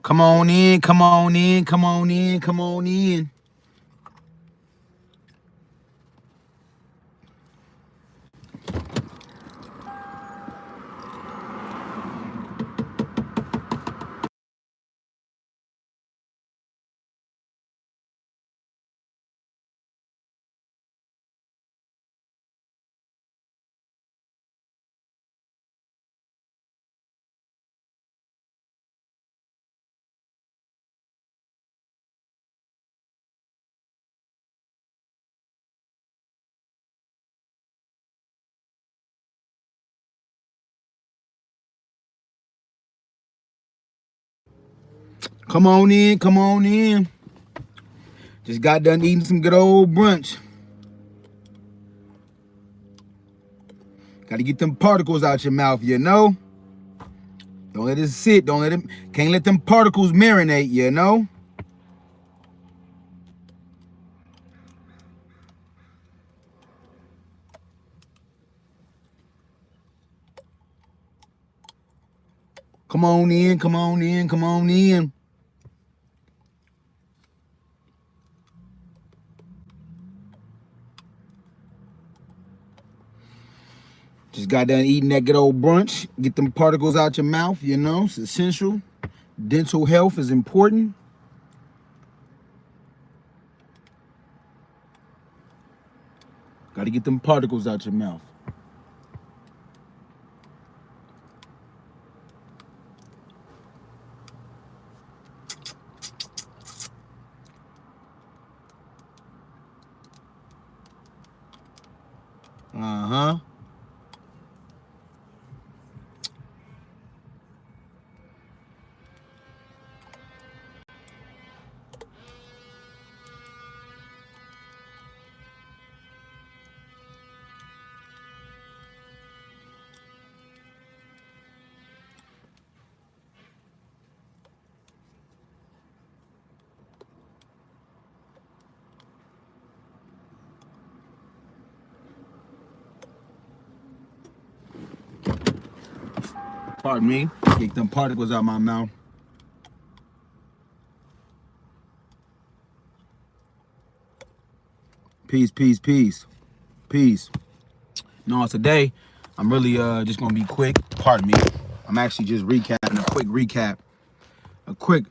Come on in, come on in, come on in, come on in. Come on in, come on in. Just got done eating some good old brunch. Got to get them particles out your mouth, you know? Don't let it sit, don't let it, can't let them particles marinate, you know? Come on in, come on in, come on in. Just got done eating that good old brunch. Get them particles out your mouth, you know? It's essential. Dental health is important. Got to get them particles out your mouth. Uh-huh. Pardon me. Get them particles out my mouth. Peace, peace, peace. Peace. No, today, I'm really just going to be quick. Pardon me. I'm actually just recapping, a quick recap. A quick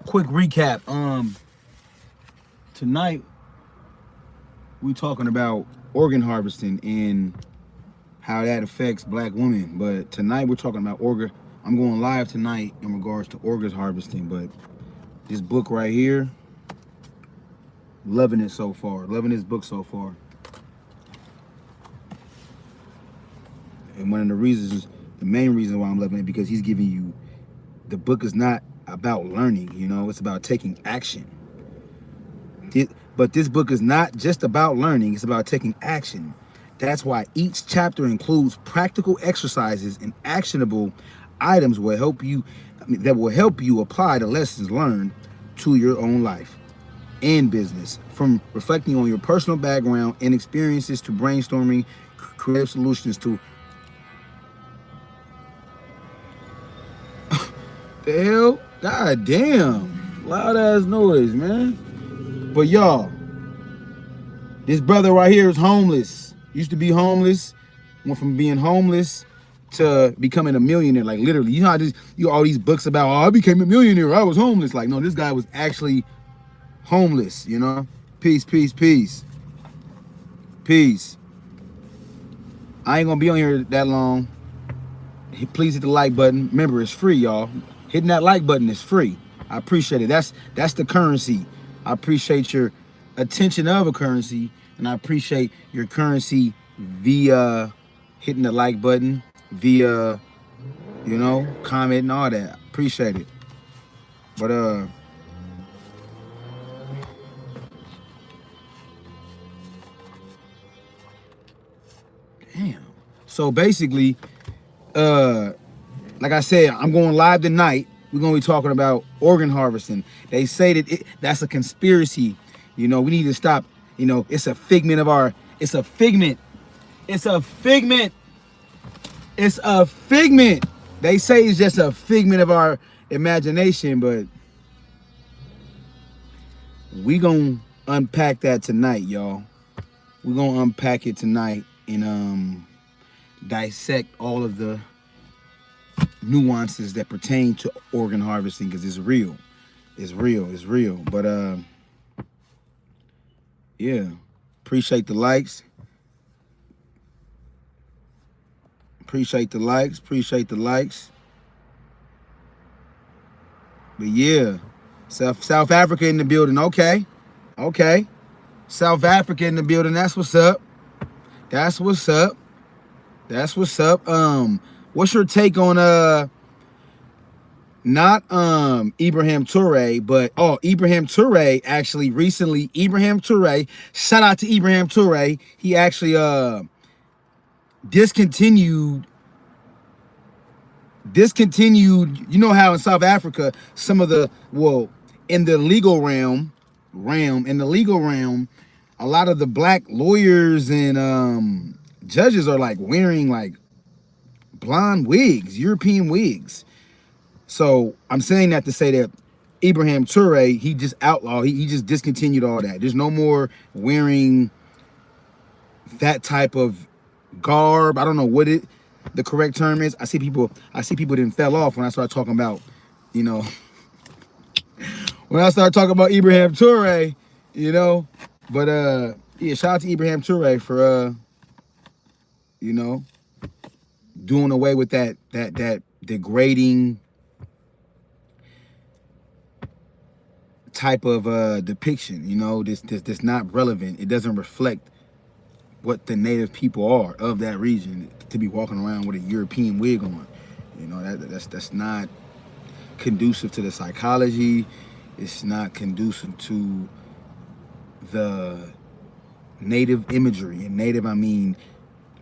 recap. Tonight, we talking about organ harvesting and how that affects black women. But tonight we're talking about I'm going live tonight in regards to organ harvesting. But this book right here, loving it so far. Loving this book so far. And one of the reasons, the main reason why I'm loving it, because he's giving you, the book is not about learning, you know, it's about taking action. But this book is not just about learning, it's about taking action. That's why each chapter includes practical exercises and actionable items that will help you apply the lessons learned to your own life and business, from reflecting on your personal background and experiences to brainstorming creative solutions to the hell? God damn. Loud ass noise, man. But y'all, this brother right here is homeless. Used to be homeless. Went from being homeless to becoming a millionaire. Like literally. You know how all these books about, oh, I became a millionaire, I was homeless. Like, no, this guy was actually homeless, you know? Peace, peace, peace. Peace. I ain't gonna be on here that long. Please hit the like button. Remember, it's free, y'all. Hitting that like button is free. I appreciate it. That's the currency. I appreciate your attention of a currency, and I appreciate your currency via hitting the like button, via, you know, comment and all that. Appreciate it. But damn. So basically, like I said, I'm going live tonight. We're going to be talking about organ harvesting. They say that that's a conspiracy. You know, we need to stop. You know, it's a figment of our, it's a figment. It's a figment. It's a figment. They say it's just a figment of our imagination, but we gonna unpack that tonight, y'all. We're gonna unpack it tonight and dissect all of the nuances that pertain to organ harvesting, because it's real. It's real. It's real. But yeah. Appreciate the likes. Appreciate the likes. Appreciate the likes. But yeah. South Africa in the building. Okay. Okay. South Africa in the building. That's what's up. That's what's up. That's what's up. What's your take on not Ibrahim Toure, but Ibrahim Toure actually recently, Ibrahim Toure, shout out to Ibrahim Toure. He actually discontinued, you know how in South Africa some of the, well, in the legal realm, a lot of the black lawyers and judges are like wearing like blonde wigs, European wigs. So I'm saying that to say that Ibrahim Toure, he just outlawed, he just discontinued all that. There's no more wearing that type of garb. I don't know what the correct term is. I see people didn't fell off when I started talking about, you know, when I started talking about Ibrahim Toure, you know. But yeah, shout out to Ibrahim Toure for you know, doing away with that degrading type of depiction, you know, this not relevant. It doesn't reflect what the native people are of that region to be walking around with a European wig on. You know, that's not conducive to the psychology. It's not conducive to the native imagery. And native, I mean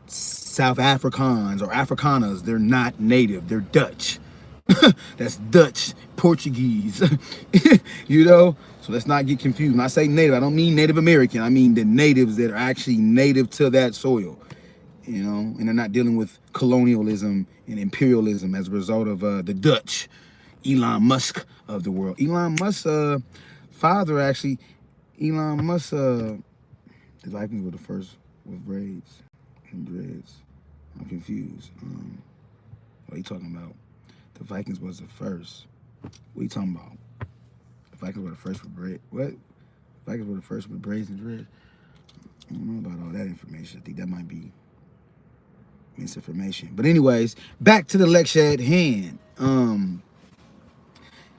South Africans or Afrikaners. They're not native. They're Dutch. That's Dutch, Portuguese, you know? So let's not get confused. When I say native, I don't mean Native American. I mean the natives that are actually native to that soil, you know? And they're not dealing with colonialism and imperialism as a result of the Dutch, Elon Musk of the world. Elon Musk's father, actually, Elon Musk, the Vikings were the first with braids and dreads. I'm confused. What are you talking about? The Vikings was the first. What are you talking about? The Vikings were the first with braids. What? Vikings were the first with braids and dreads? I don't know about all that information. I think that might be misinformation. But anyways, back to the lecture at hand. I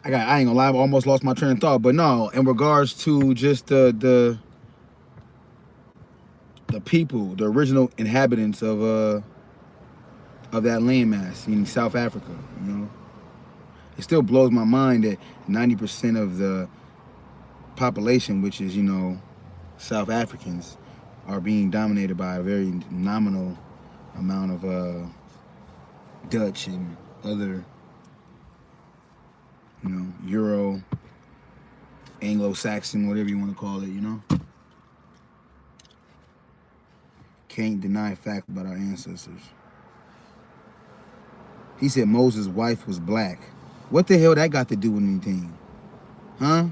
ain't gonna lie, I almost lost my train of thought. But no, in regards to just the people, the original inhabitants of that landmass, meaning South Africa, you know. It still blows my mind that 90% of the population, which is, you know, South Africans, are being dominated by a very nominal amount of Dutch and other, you know, Euro, Anglo-Saxon, whatever you want to call it, you know. Can't deny fact about our ancestors. He said Moses' wife was black. What the hell that got to do with anything? Huh?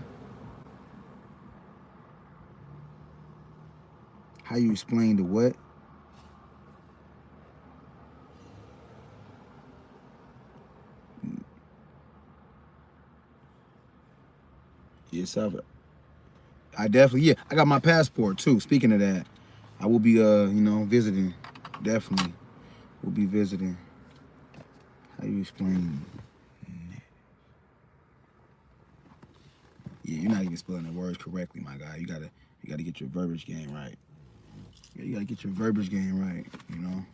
How you explain the what? Yes, I definitely, yeah, I got my passport too. Speaking of that, I will be, you know, visiting. Definitely. We'll be visiting. How you explain? Yeah, you're not even spelling the words correctly, my guy. You gotta get your verbiage game right. Yeah, you gotta get your verbiage game right, you know.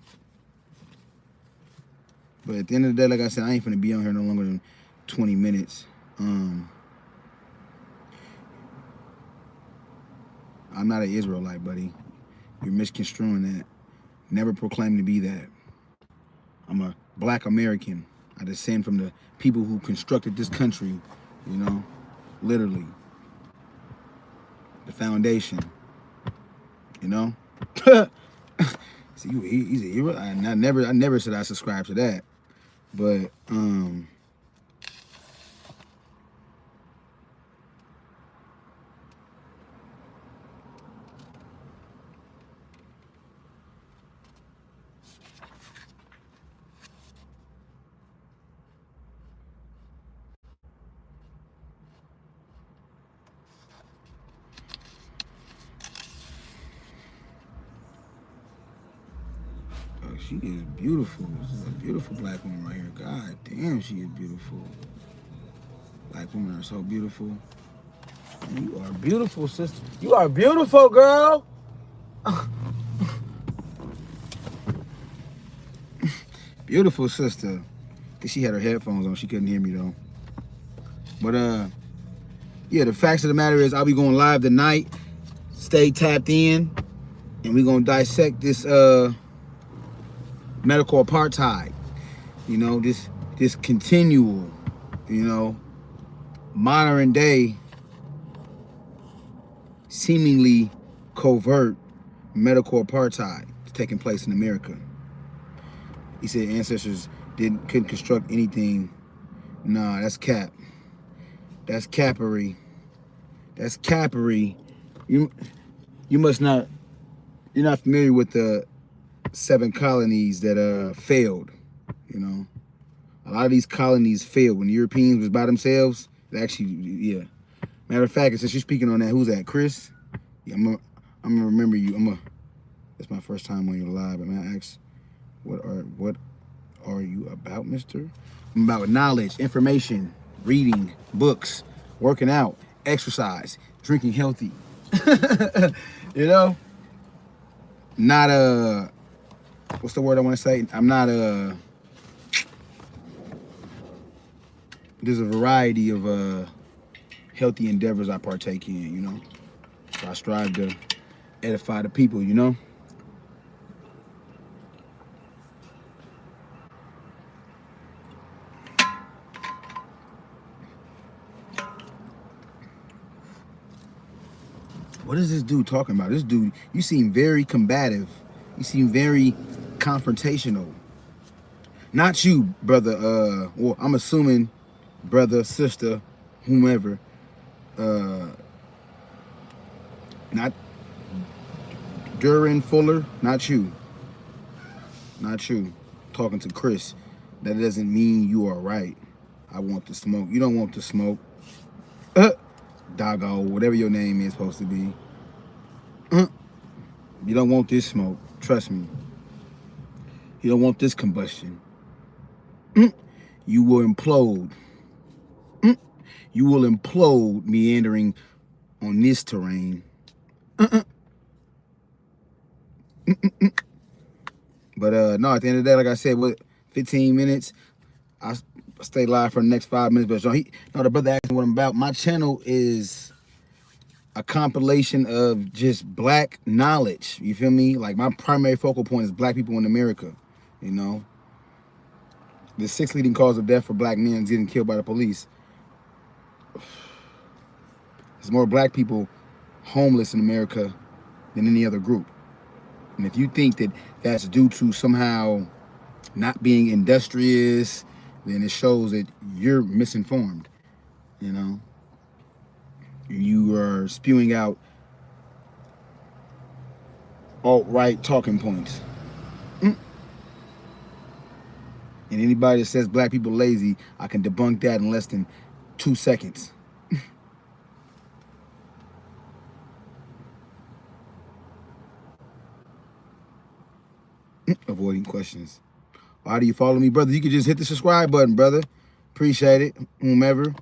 But at the end of the day, like I said, I ain't finna be on here no longer than 20 minutes. I'm not an Israelite, buddy. You're misconstruing that. Never proclaim to be that. I'm a black American. I descend from the people who constructed this country, you know, literally. The foundation, you know. See, he's a hero. I never said I subscribe to that, but She is beautiful. This is a beautiful black woman right here. God damn, she is beautiful. Black women are so beautiful. You are beautiful, sister. You are beautiful, girl. Beautiful sister. I think she had her headphones on. She couldn't hear me though. But yeah, the facts of the matter is I'll be going live tonight. Stay tapped in, and we're gonna dissect this medical apartheid. You know, this continual, you know, modern day, seemingly covert medical apartheid is taking place in America. He said ancestors couldn't construct anything. Nah, that's cap. That's cappery. That's cappery. You must not. You're not familiar with the 7 colonies that failed. You know, a lot of these colonies failed when the Europeans was by themselves. They actually, yeah. Matter of fact, since you're speaking on that, who's that? Chris? Yeah, I'm gonna remember you. That's my first time on your live. I'm gonna ask, what are you about, mister? I'm about knowledge, information, reading, books, working out, exercise, drinking healthy. You know? Not what's the word I want to say? I'm not there's a variety of healthy endeavors I partake in, you know? So I strive to edify the people, you know? What is this dude talking about? This dude, you seem very combative. You seem very confrontational. Not you, brother, well, I'm assuming brother, sister, whomever. Not Duran Fuller, not you. Not you. Talking to Chris. That doesn't mean you are right. I want the smoke. You don't want the smoke. Doggo, whatever your name is supposed to be. You don't want this smoke. Trust me. You don't want this combustion. You will implode. You will implode meandering on this terrain. But no, at the end of the day, like I said, what, 15 minutes? I stay live for the next 5 minutes. But the brother asked me what I'm about. My channel is a compilation of just black knowledge. You feel me? Like, my primary focal point is black people in America. You know, the 6th leading cause of death for black men is getting killed by the police. There's more black people homeless in America than any other group. And if you think that that's due to somehow not being industrious, then it shows that you're misinformed. You know, you are spewing out alt-right talking points. And anybody that says black people lazy, I can debunk that in less than 2 seconds. Avoiding questions. Why do you follow me, brother? You can just hit the subscribe button, brother. Appreciate it, whomever.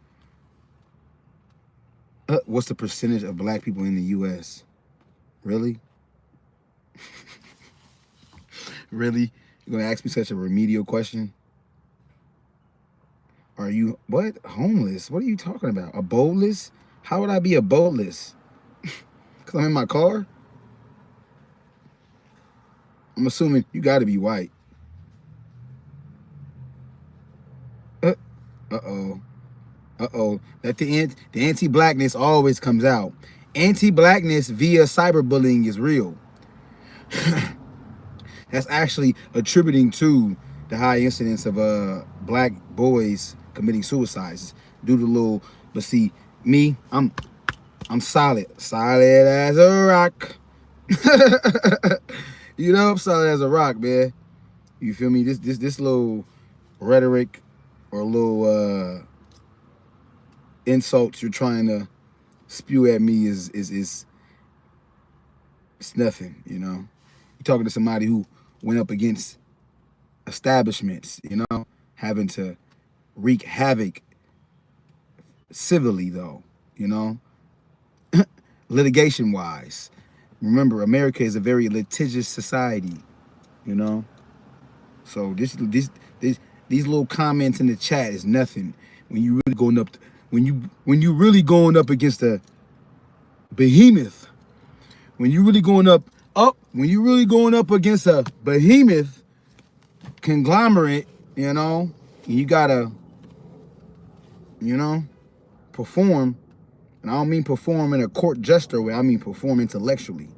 What's the percentage of black people in the U.S.? Really? Really? You're gonna ask me such a remedial question? Are you, what? Homeless? What are you talking about? A boatless? How would I be a boatless? Because I'm in my car? I'm assuming you got to be white. Uh-oh. That the anti-blackness always comes out. Anti-blackness via cyberbullying is real. That's actually attributing to the high incidence of black boys committing suicides due to little. But see, me, I'm solid as a rock. You know, I'm solid as a rock, man. You feel me? This little rhetoric or little insults you're trying to spew at me is it's nothing, you know. You're talking to somebody who went up against establishments, having to wreak havoc civilly, though, litigation wise. Remember, America is a very litigious society, you know. So these little comments in the chat is nothing when you really going up when you really going up against a behemoth. When you really going when you really going up against a behemoth conglomerate, you gotta, perform. And I don't mean perform in a court jester way. I mean perform intellectually.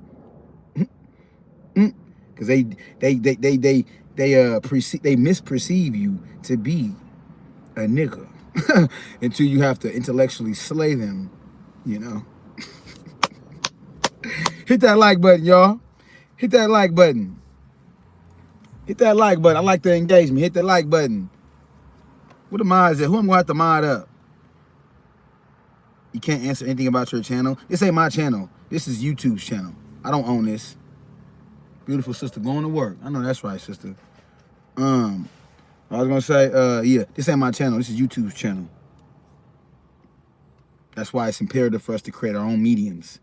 Because they misperceive you to be a nigga until you have to intellectually slay them, Hit that like button, y'all. Hit that like button. Hit that like button. I like the engagement. Hit that like button. What the mods at? Who I'm gonna have to mod up? You can't answer anything about your channel. This ain't my channel. This is YouTube's channel. I don't own this. Beautiful sister going to work. I know that's right, sister. I was gonna say, yeah, this ain't my channel. This is YouTube's channel. That's why it's imperative for us to create our own mediums,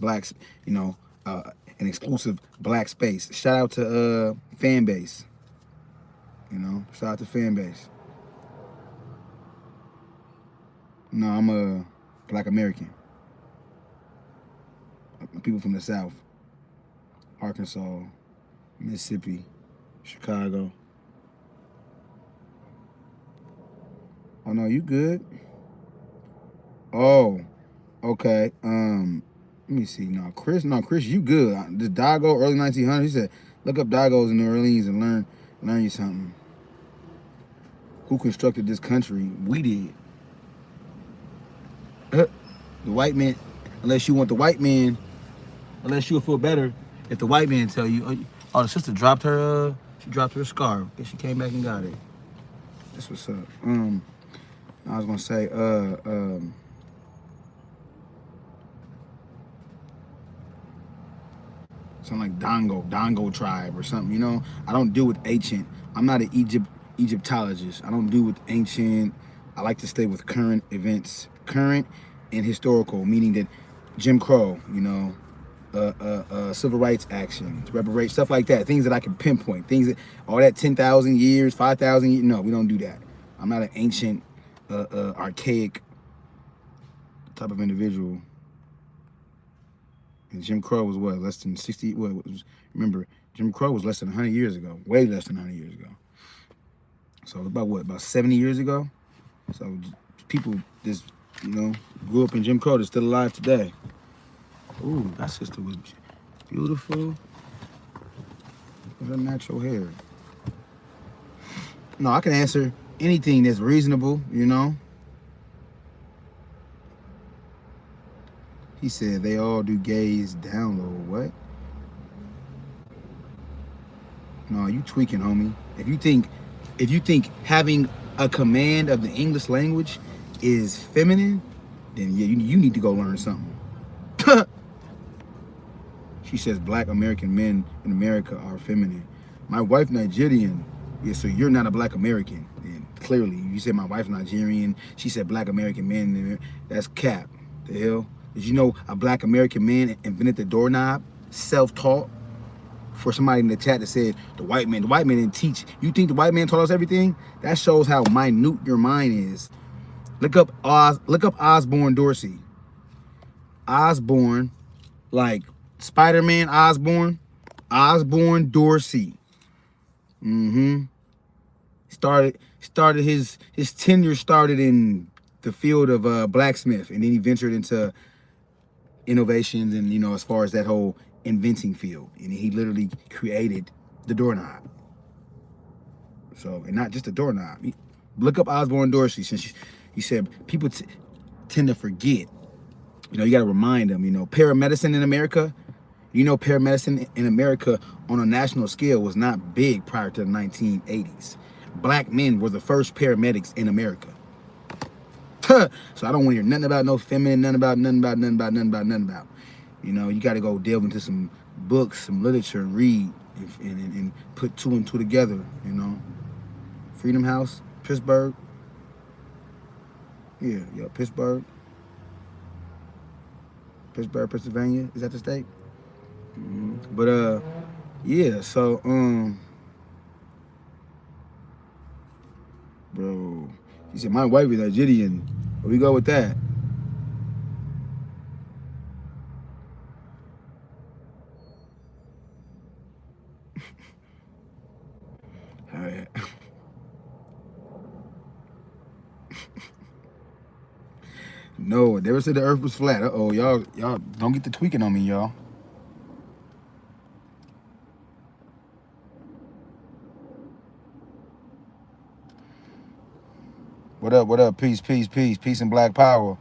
Blacks, an exclusive black space. Shout out to fan base. Shout out to fan base. No, I'm a Black American. People from the South. Arkansas, Mississippi, Chicago. Oh no, you good? Oh, okay. Let me see. No, Chris, you good. This Dago, early 1900s. He said, look up Dagos in New Orleans and learn you something. Who constructed this country? We did. The white man, unless you want the white man, unless you'll feel better if the white man tell you, oh, the sister dropped her, she dropped her scarf. And she came back and got it. That's what's up. I was gonna say, something like Dongo tribe or something, I don't deal with ancient. I'm not an Egyptologist. I don't deal with ancient. I like to stay with current events, current and historical, meaning that Jim Crow, civil rights action, reparation, stuff like that, things that I can pinpoint, things that, all that 10,000 years, 5,000 years, no, we don't do that. I'm not an ancient, archaic type of individual. And Jim Crow was what, less than 60, remember, Jim Crow was less than 100 years ago, way less than 100 years ago. So about 70 years ago? So people just, grew up in Jim Crow that's still alive today. Ooh, that sister was beautiful. Look at her natural hair. No, I can answer anything that's reasonable, He said they all do gaze download. What? No, you tweaking, homie. If you think having a command of the English language is feminine, then yeah, you need to go learn something. She says Black American men in America are feminine. My wife Nigerian. Yeah, so you're not a Black American. And clearly, you said my wife Nigerian. She said Black American men. That's cap. The hell? Did you know a Black American man invented the doorknob? Self-taught. For somebody in the chat that said the white man didn't teach. You think the white man taught us everything? That shows how minute your mind is. Look up Osborne Dorsey. Osborne, like Spider-Man Osborne. Osborne Dorsey. Started his tenure started in the field of blacksmith, and then he ventured into innovations and as far as that whole inventing field, and he literally created the doorknob. So, and not just the doorknob. Look up Osborne Dorsey, since he said people tend to forget. You got to remind them. Paramedicine in America. Paramedicine in America on a national scale was not big prior to the 1980s. Black men were the first paramedics in America. So I don't want to hear nothing about no feminine, nothing about. You got to go delve into some books, some literature, and read and put two and two together. You know, Freedom House, Pittsburgh. Yeah, Pittsburgh, Pennsylvania. Is that the state? But yeah. So bro, he said my wife is Nigerian. We go with that. All right. No, never said the Earth was flat. Oh, y'all don't get the tweaking on me, y'all. What up? What up? Peace, peace, peace, peace, and Black Power.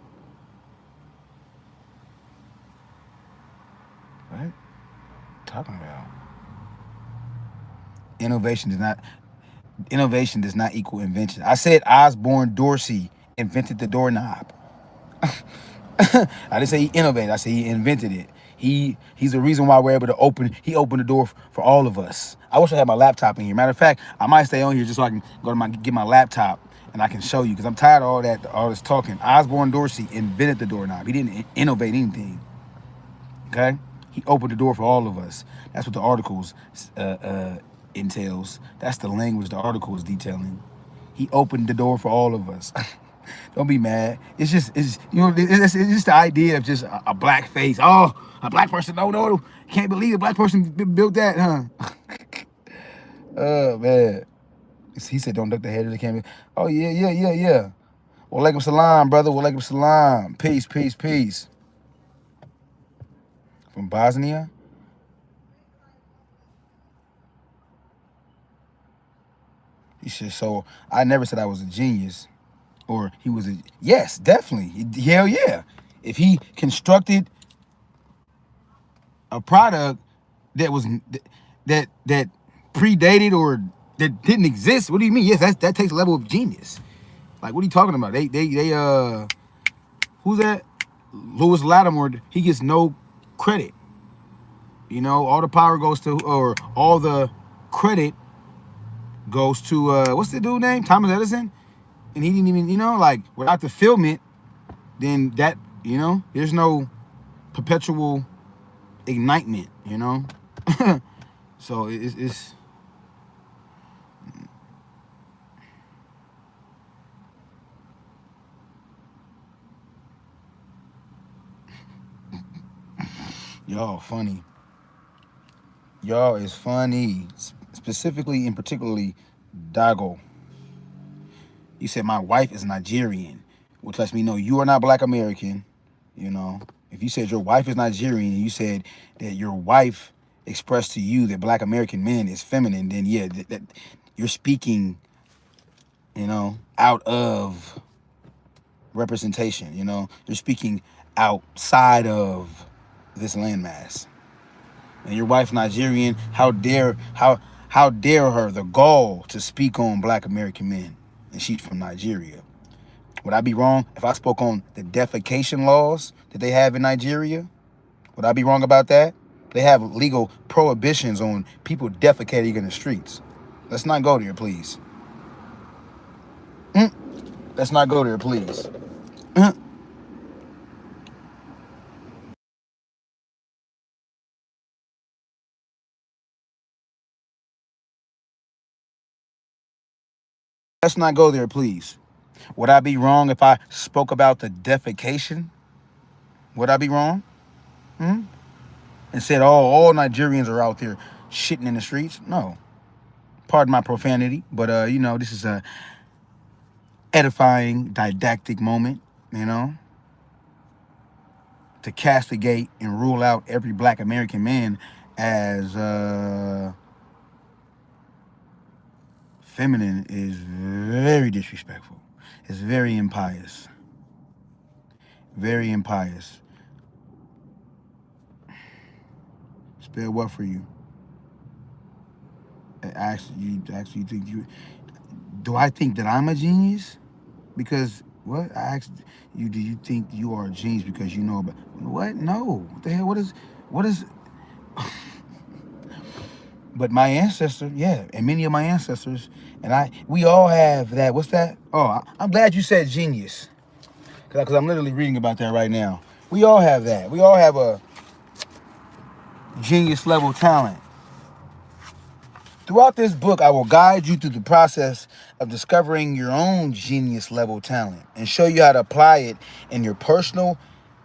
What? Talking about innovation does not equal invention. I said Osborne Dorsey invented the doorknob. I didn't say he innovated. I said he invented it. He's the reason why we're able to open. He opened the door for all of us. I wish I had my laptop in here. Matter of fact, I might stay on here just so I can go to get my laptop and I can show you because I'm tired of all this talking. Osborne Dorsey invented the doorknob. He didn't innovate anything. Okay, he opened the door for all of us. That's what the articles entails. That's the language the article is detailing. He opened the door for all of us. Don't be mad. It's just it's just the idea of just a black face. Oh, a black person. No. Can't believe a black person built that, huh? Oh man. He said, "Don't duck the head of the camera." Oh yeah. Walaikum salam, brother. Walaikum salam. Peace, peace, peace. From Bosnia. He said, "So I never said I was a genius." Or he was a yes, definitely. Hell yeah. If he constructed a product that was that predated or that didn't exist, what do you mean? Yes, that takes a level of genius. Like, what are you talking about? They who's that? Lewis Lattimore, he gets no credit. You know, all the power goes to, or all the credit goes to what's the dude name? Thomas Edison. And he didn't even, like, without the filament, then that, there's no perpetual ignitement, So it's y'all funny. Y'all is funny. Specifically and particularly Dago. You said my wife is Nigerian, which lets me know you are not Black American. If you said your wife is Nigerian and you said that your wife expressed to you that Black American men is feminine, then yeah, that you're speaking, out of representation. You're speaking outside of this landmass. And your wife Nigerian, how dare her the gall to speak on Black American men, and she's from Nigeria. Would I be wrong if I spoke on the defecation laws that they have in Nigeria? Would I be wrong about that? They have legal prohibitions on people defecating in the streets. Let's not go there, please. Let's not go there, please. Let's not go there, please. Would I be wrong if I spoke about the defecation? Would I be wrong? And said, oh, all Nigerians are out there shitting in the streets? No. Pardon my profanity, but this is a edifying, didactic moment, to castigate and rule out every Black American man as feminine is very disrespectful. It's very impious. Very impious. Spell what for you? Actually, think you? Do I think that I'm a genius? Because what? I asked you, do you think you are a genius because you know about what? No. What the hell? What is But my ancestor, yeah, and many of my ancestors, and we all have that. What's that? Oh, I'm glad you said genius, because I'm literally reading about that right now. We all have that. We all have a genius level talent. Throughout this book, I will guide you through the process of discovering your own genius level talent and show you how to apply it in your personal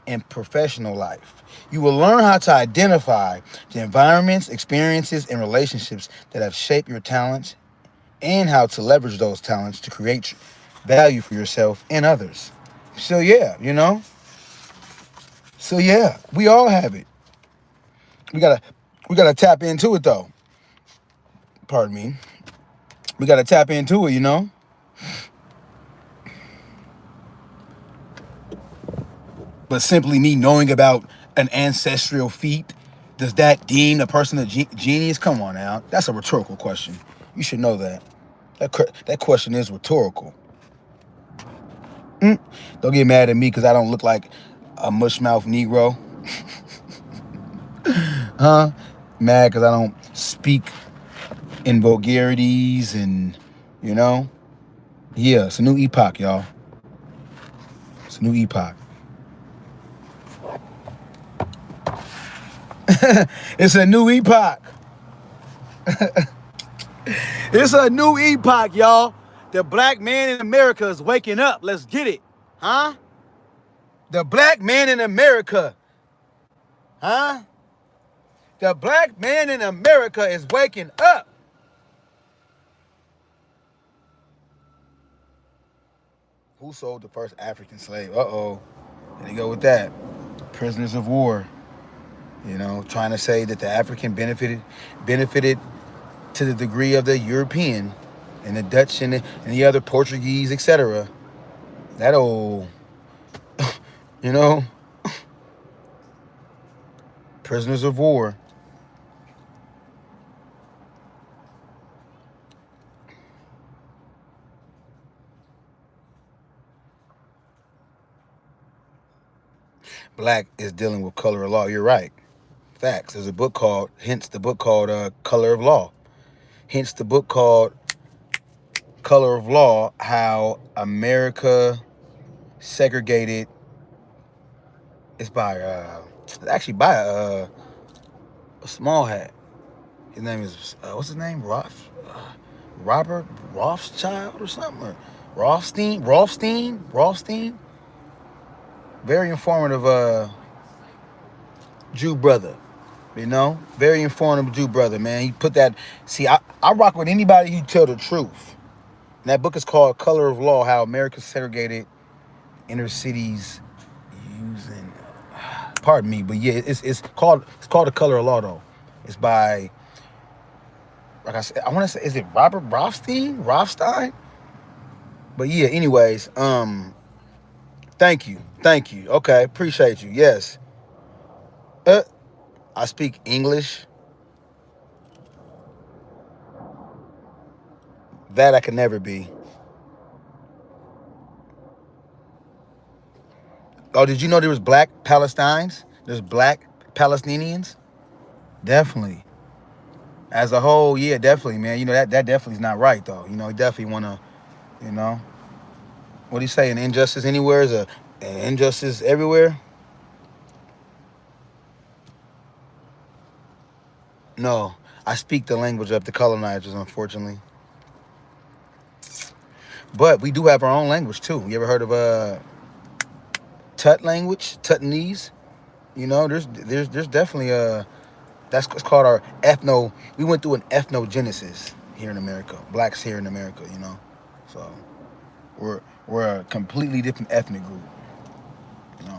and professional life. You will learn how to identify the environments, experiences, and relationships that have shaped your talents and how to leverage those talents to create value for yourself and others. So yeah, So yeah, we all have it. We gotta tap into it though. Pardon me. We gotta tap into it. But simply me knowing about an ancestral feat, does that deem a person a genius? Come on now. That's a rhetorical question. You should know that. That question is rhetorical. Don't get mad at me because I don't look like a mushmouth Negro. Huh? Mad because I don't speak in vulgarities and, you know? Yeah, it's a new epoch, y'all. It's a new epoch. It's a new epoch. It's a new epoch, y'all. The black man in America is waking up. Let's get it. Huh? The black man in America. Huh? The black man in America is waking up. Who sold the first African slave? Uh-oh. There you go with that. Prisoners of war. Trying to say that the African benefited to the degree of the European and the Dutch and the other Portuguese, etc. That old, you know, prisoners of war. Black is dealing with color of law. You're right. Facts. There's a book called, hence the book called Color of Law. Hence the book called Color of Law, how America segregated. It's by, actually by a small hat. His name is, what's his name? Robert Rothschild or something? Or Rothstein? Very informative Jew brother. Very informative Jew brother, man. He put that, see, I rock with anybody who tell the truth. And that book is called Color of Law, how America segregated inner cities using, pardon me, but yeah, it's called The Color of Law though. It's by, like I said, I want to say, is it Robert Rothstein? But yeah, anyways, thank you. Okay, appreciate you. Yes. I speak English. That I can never be. Oh, did you know there was black Palestinians? There's black Palestinians? Definitely. As a whole, yeah, definitely, man. That definitely is not right, though. You definitely want to, you know. What do you say? An injustice anywhere is an injustice everywhere? No. I speak the language of the colonizers, unfortunately. But we do have our own language, too. You ever heard of Tut language? Tutanese? There's definitely that's called our we went through an ethnogenesis here in America. Blacks here in America, So we're a completely different ethnic group,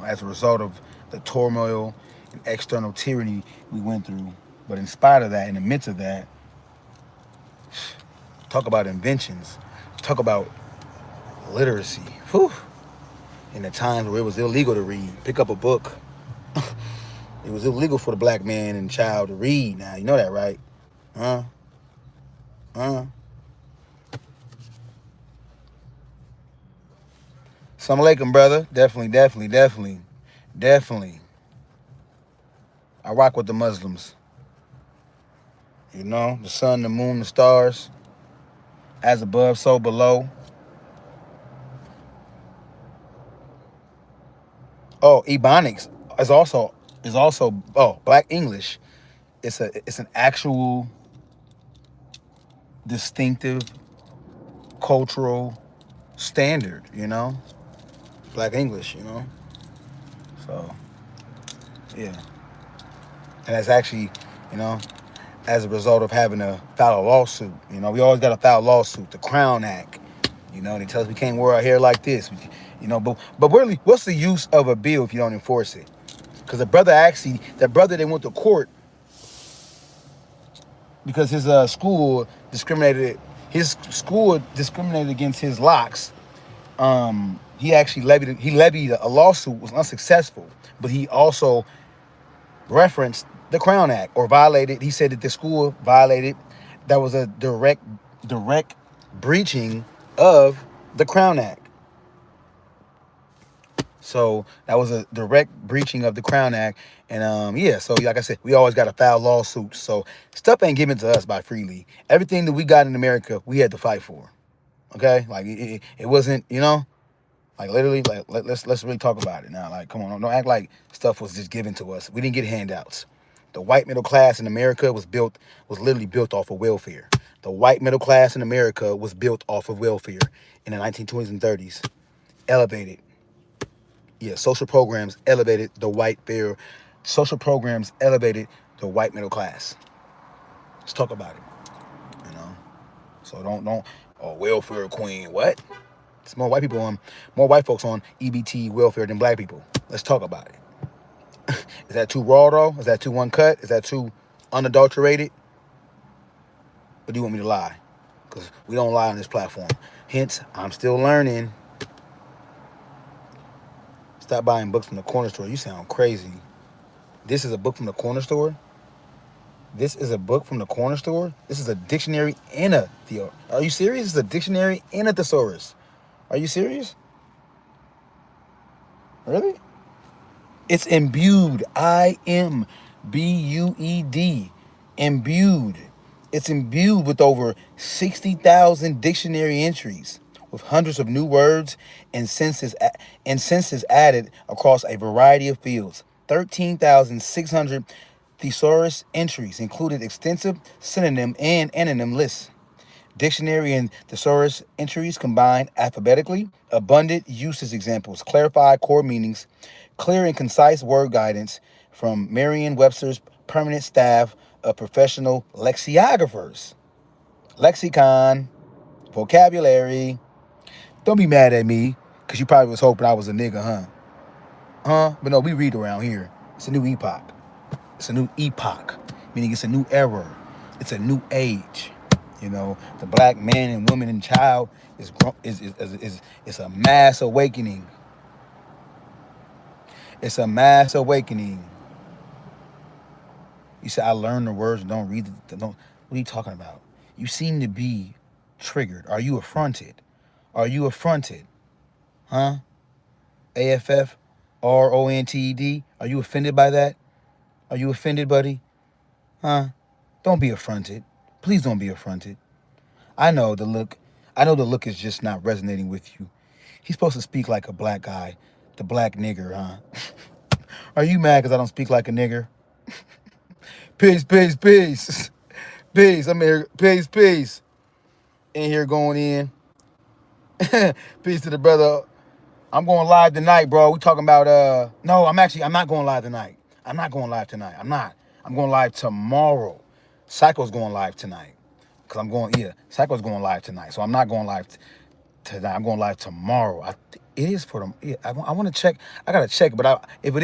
as a result of the turmoil and external tyranny we went through. But in spite of that, in the midst of that, talk about inventions, talk about literacy. Whew. In the times where it was illegal to read, pick up a book. It was illegal for the black man and child to read now. You know that, right? Huh? Assalamu alaikum, brother. Definitely. I rock with the Muslims. You know, the sun, the moon, the stars, as above, so below. Oh, Ebonics is also Black English. It's an actual distinctive cultural standard, you know? Black English, you know? So, yeah. And that's actually, you know, as a result of having to file a lawsuit. You know, we always got to file a lawsuit. The Crown Act. You know, they tell us we can't wear our hair like this. You know, but really, what's the use of a bill if you don't enforce it? Because that brother that went to court because his school discriminated against his locks. He levied a lawsuit, was unsuccessful, but he also referenced the Crown Act or violated. He said that the school violated. That was a direct breaching of the Crown Act. So that was a direct breaching of the Crown Act. And yeah, so like I said, we always got to file lawsuits. So stuff ain't given to us by freely. Everything that we got in America, we had to fight for. Okay, like it wasn't, you know, like literally, like let's really talk about it now. Like, come on, don't act like stuff was just given to us. We didn't get handouts. The white middle class in America was literally built off of welfare. The white middle class in America was built off of welfare in the 1920s and 30s. Elevated. Yeah, social programs elevated the white fair. Social programs elevated the white middle class. Let's talk about it. You know, so don't oh, welfare queen. What? It's more white folks on EBT welfare than black people. Let's talk about it. Is that too raw though? Is that too uncut? Is that too unadulterated? Or do you want me to lie? Because we don't lie on this platform. Hence, I'm still learning. Stop buying books from the corner store. You sound crazy. This is a book from the corner store? This is a book from the corner store? This is a dictionary and a thesaurus. Are you serious? It's a dictionary and a thesaurus. Are you serious? Really? It's imbued. IMBUED. Imbued. It's imbued with over 60,000 dictionary entries, with hundreds of new words and senses added across a variety of fields. 13,600 thesaurus entries included extensive synonym and anonym lists. Dictionary and thesaurus entries combined alphabetically, abundant usage examples, clarified core meanings, clear and concise word guidance from Merriam-Webster's permanent staff of professional lexicographers. Lexicon, vocabulary. Don't be mad at me, because you probably was hoping I was a nigga, huh? But no, we read around here. It's a new epoch. It's a new epoch, meaning it's a new era. It's a new age. You know, the black man and woman and child is a mass awakening. It's a mass awakening. You say I learn the words and don't read the don't. What are you talking about? You seem to be triggered. Are you affronted? Are you affronted? Huh? AFFRONTED. Are you offended by that? Are you offended, buddy? Huh? Don't be affronted. Please don't be affronted. I know the look. I know the look is just not resonating with you. He's supposed to speak like a black guy, the black nigger, huh? Are you mad because I don't speak like a nigger? Peace, peace, peace. Peace. I'm here. Peace, peace. In here going in. Peace to the brother. I'm going live tonight, bro. We talking about no, I'm not going live tonight. I'm not going live tonight. I'm not. I'm going live tomorrow. Psycho's going live tonight. Psycho's going live tonight. So I'm not going live tonight. I'm going live tomorrow. It is for them. Yeah, I want to check. I gotta check, but if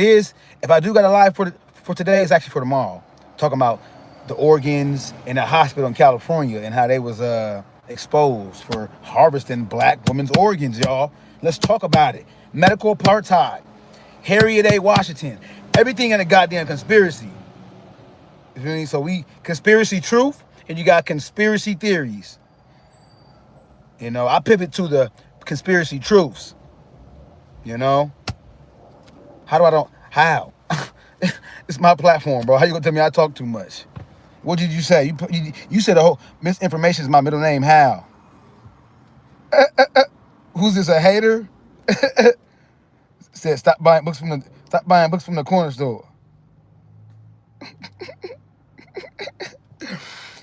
I do got a live for today, it's actually for tomorrow. Talking about the organs in a hospital in California and how they was exposed for harvesting black women's organs, y'all. Let's talk about it. Medical apartheid, Harriet A. Washington, everything in a goddamn conspiracy. You feel me? So we conspiracy truth, and you got conspiracy theories. You know, I pivot to the conspiracy truths. You know, how? It's my platform, bro. How you gonna tell me I talk too much? What did you say? You said the whole misinformation is my middle name. How? Who's this? A hater? Said stop buying books from the corner store.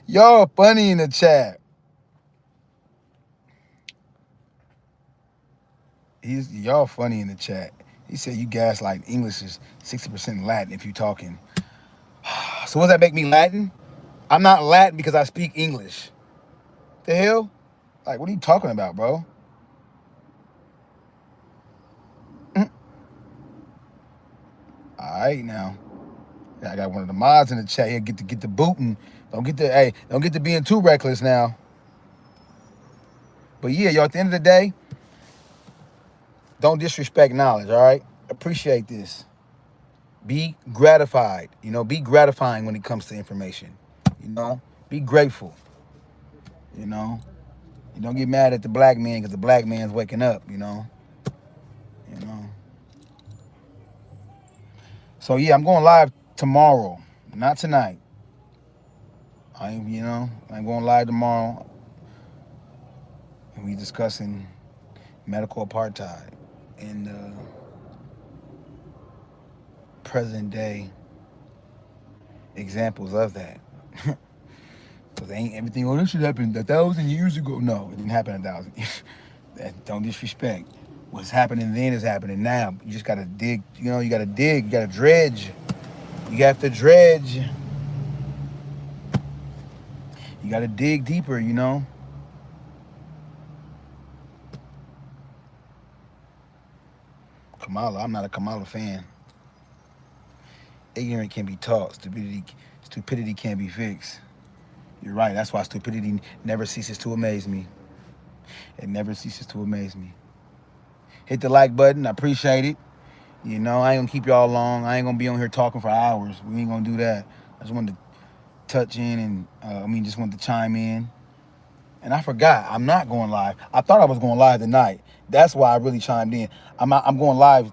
Y'all funny in the chat. Y'all funny in the chat. He said you gaslight English is 60% Latin if you talking. So what does that make me Latin? I'm not Latin because I speak English. The hell? Like, what are you talking about, bro? All right now. I got one of the mods in the chat here. Get the booting. Don't get to being too reckless now. But yeah, y'all, at the end of the day, don't disrespect knowledge, all right? Appreciate this. Be gratified. Be gratifying when it comes to information. Be grateful. You don't get mad at the black man because the black man's waking up, So yeah, I'm going live tomorrow, not tonight. I'm going live tomorrow. And we discussing medical apartheid and present day examples of that. Because ain't everything, this should happen 1,000 years ago. No, it didn't happen 1,000 years. Don't disrespect. What's happening then is happening now. You just got to dig, you got to dig, you got to dredge. You have to dredge. You got to dig deeper, Kamala, I'm not a Kamala fan. Ignorance can be taught. Stupidity can't be fixed. You're right. That's why stupidity never ceases to amaze me. It never ceases to amaze me. Hit the like button. I appreciate it. I ain't gonna keep y'all long. I ain't gonna be on here talking for hours. We ain't gonna do that. I just wanted to touch in and just wanted to chime in. And I forgot, I'm not going live. I thought I was going live tonight. That's why I really chimed in. I'm going live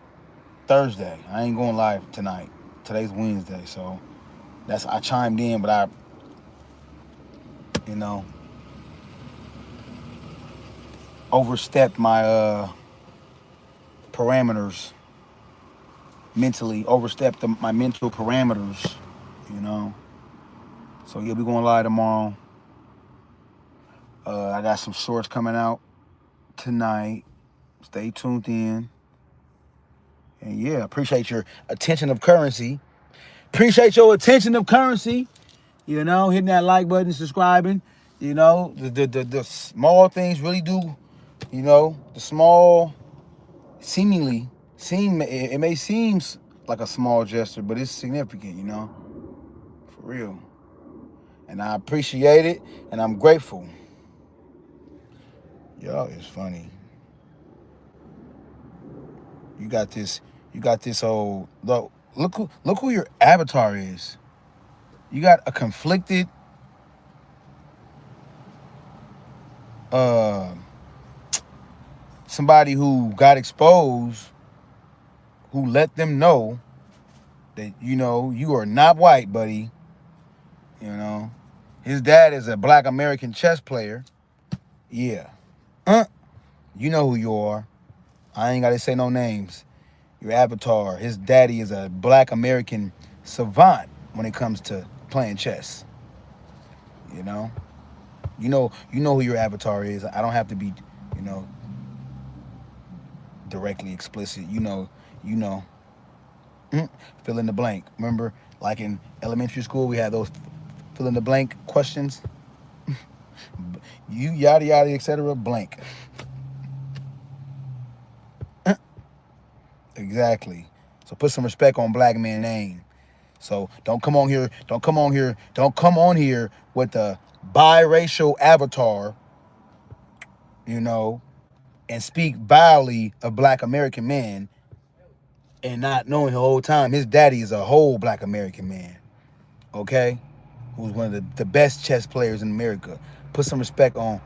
Thursday. I ain't going live tonight. Today's Wednesday, so I chimed in, but I overstepped my parameters mentally. Overstepped my mental parameters. So yeah, we're going live tomorrow. I got some shorts coming out tonight. Stay tuned in. And yeah, appreciate your attention of currency. Appreciate your attention of currency. Hitting that like button, subscribing. The small things really do. The small, it may seem like a small gesture, but it's significant. For real. And I appreciate it, and I'm grateful. Y'all is funny. You got this old look who your avatar is. You got a conflicted somebody who got exposed, who let them know that you are not white, buddy. His dad is a black American chess player. Yeah. You know who you are. I ain't gotta say no names. Your avatar, his daddy is a black American savant when it comes to playing chess. You know who your avatar is. I don't have to be, directly explicit. Fill in the blank. Remember, like in elementary school, we had those fill in the blank questions. You yada yada etc. blank. Exactly. So put some respect on black man's name. So don't come on here with the biracial avatar, and speak vilely of black American men and not knowing the whole time his daddy is a whole black American man. Okay? Who's one of the best chess players in America. Put some respect on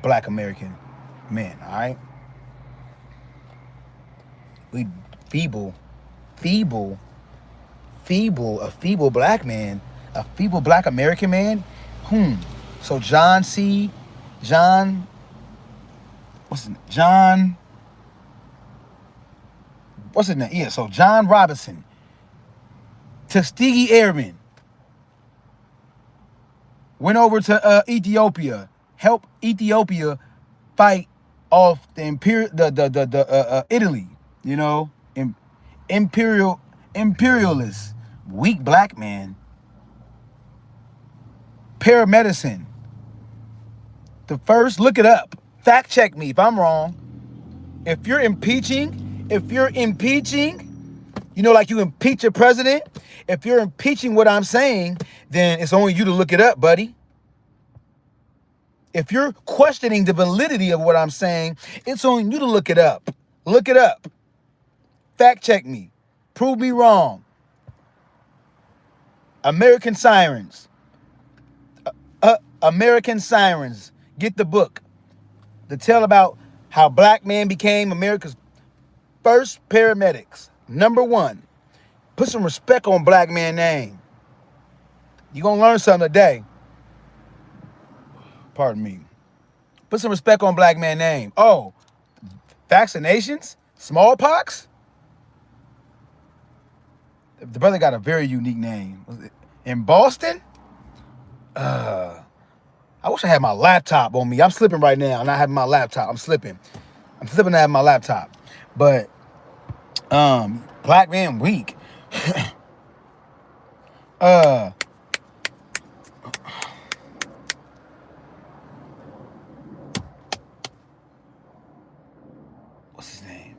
black American men, all right? We a feeble black man. A feeble black American man? So what's his name? Yeah, so John Robinson, Tuskegee Airmen, went over to Ethiopia, helped Ethiopia fight off the Italy, you know, imperialists, weak black man, paramedicine. The first, look it up. Fact check me if I'm wrong. If you're impeaching, you know, like you impeach a president, if you're impeaching what I'm saying, then it's only you to look it up, buddy. If you're questioning the validity of what I'm saying, it's on you to look it up. Look it up. Fact check me. Prove me wrong. American Sirens. American Sirens. Get the book. The tale about how black men became America's first paramedics. Number one. Put some respect on black man name. You're going to learn something today. Pardon me. Put some respect on black man name. Oh, vaccinations? Smallpox? The brother got a very unique name. Was it in Boston? I wish I had my laptop on me. I'm slipping right now. I'm not having my laptop. I'm slipping to have my laptop. But black man weak. What's his name?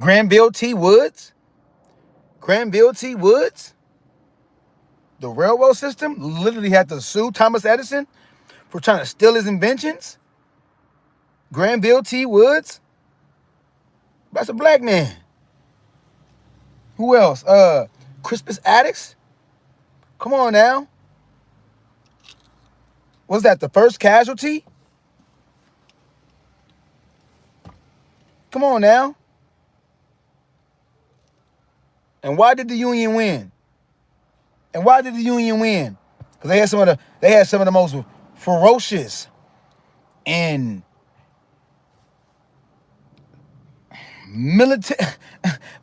Granville T. Woods? The railroad system literally had to sue Thomas Edison for trying to steal his inventions. Granville T. Woods? That's a black man. Who else? Crispus Attucks? Come on now. Was that the first casualty? Come on now. And why did the Union win? Because they had some of the most ferocious and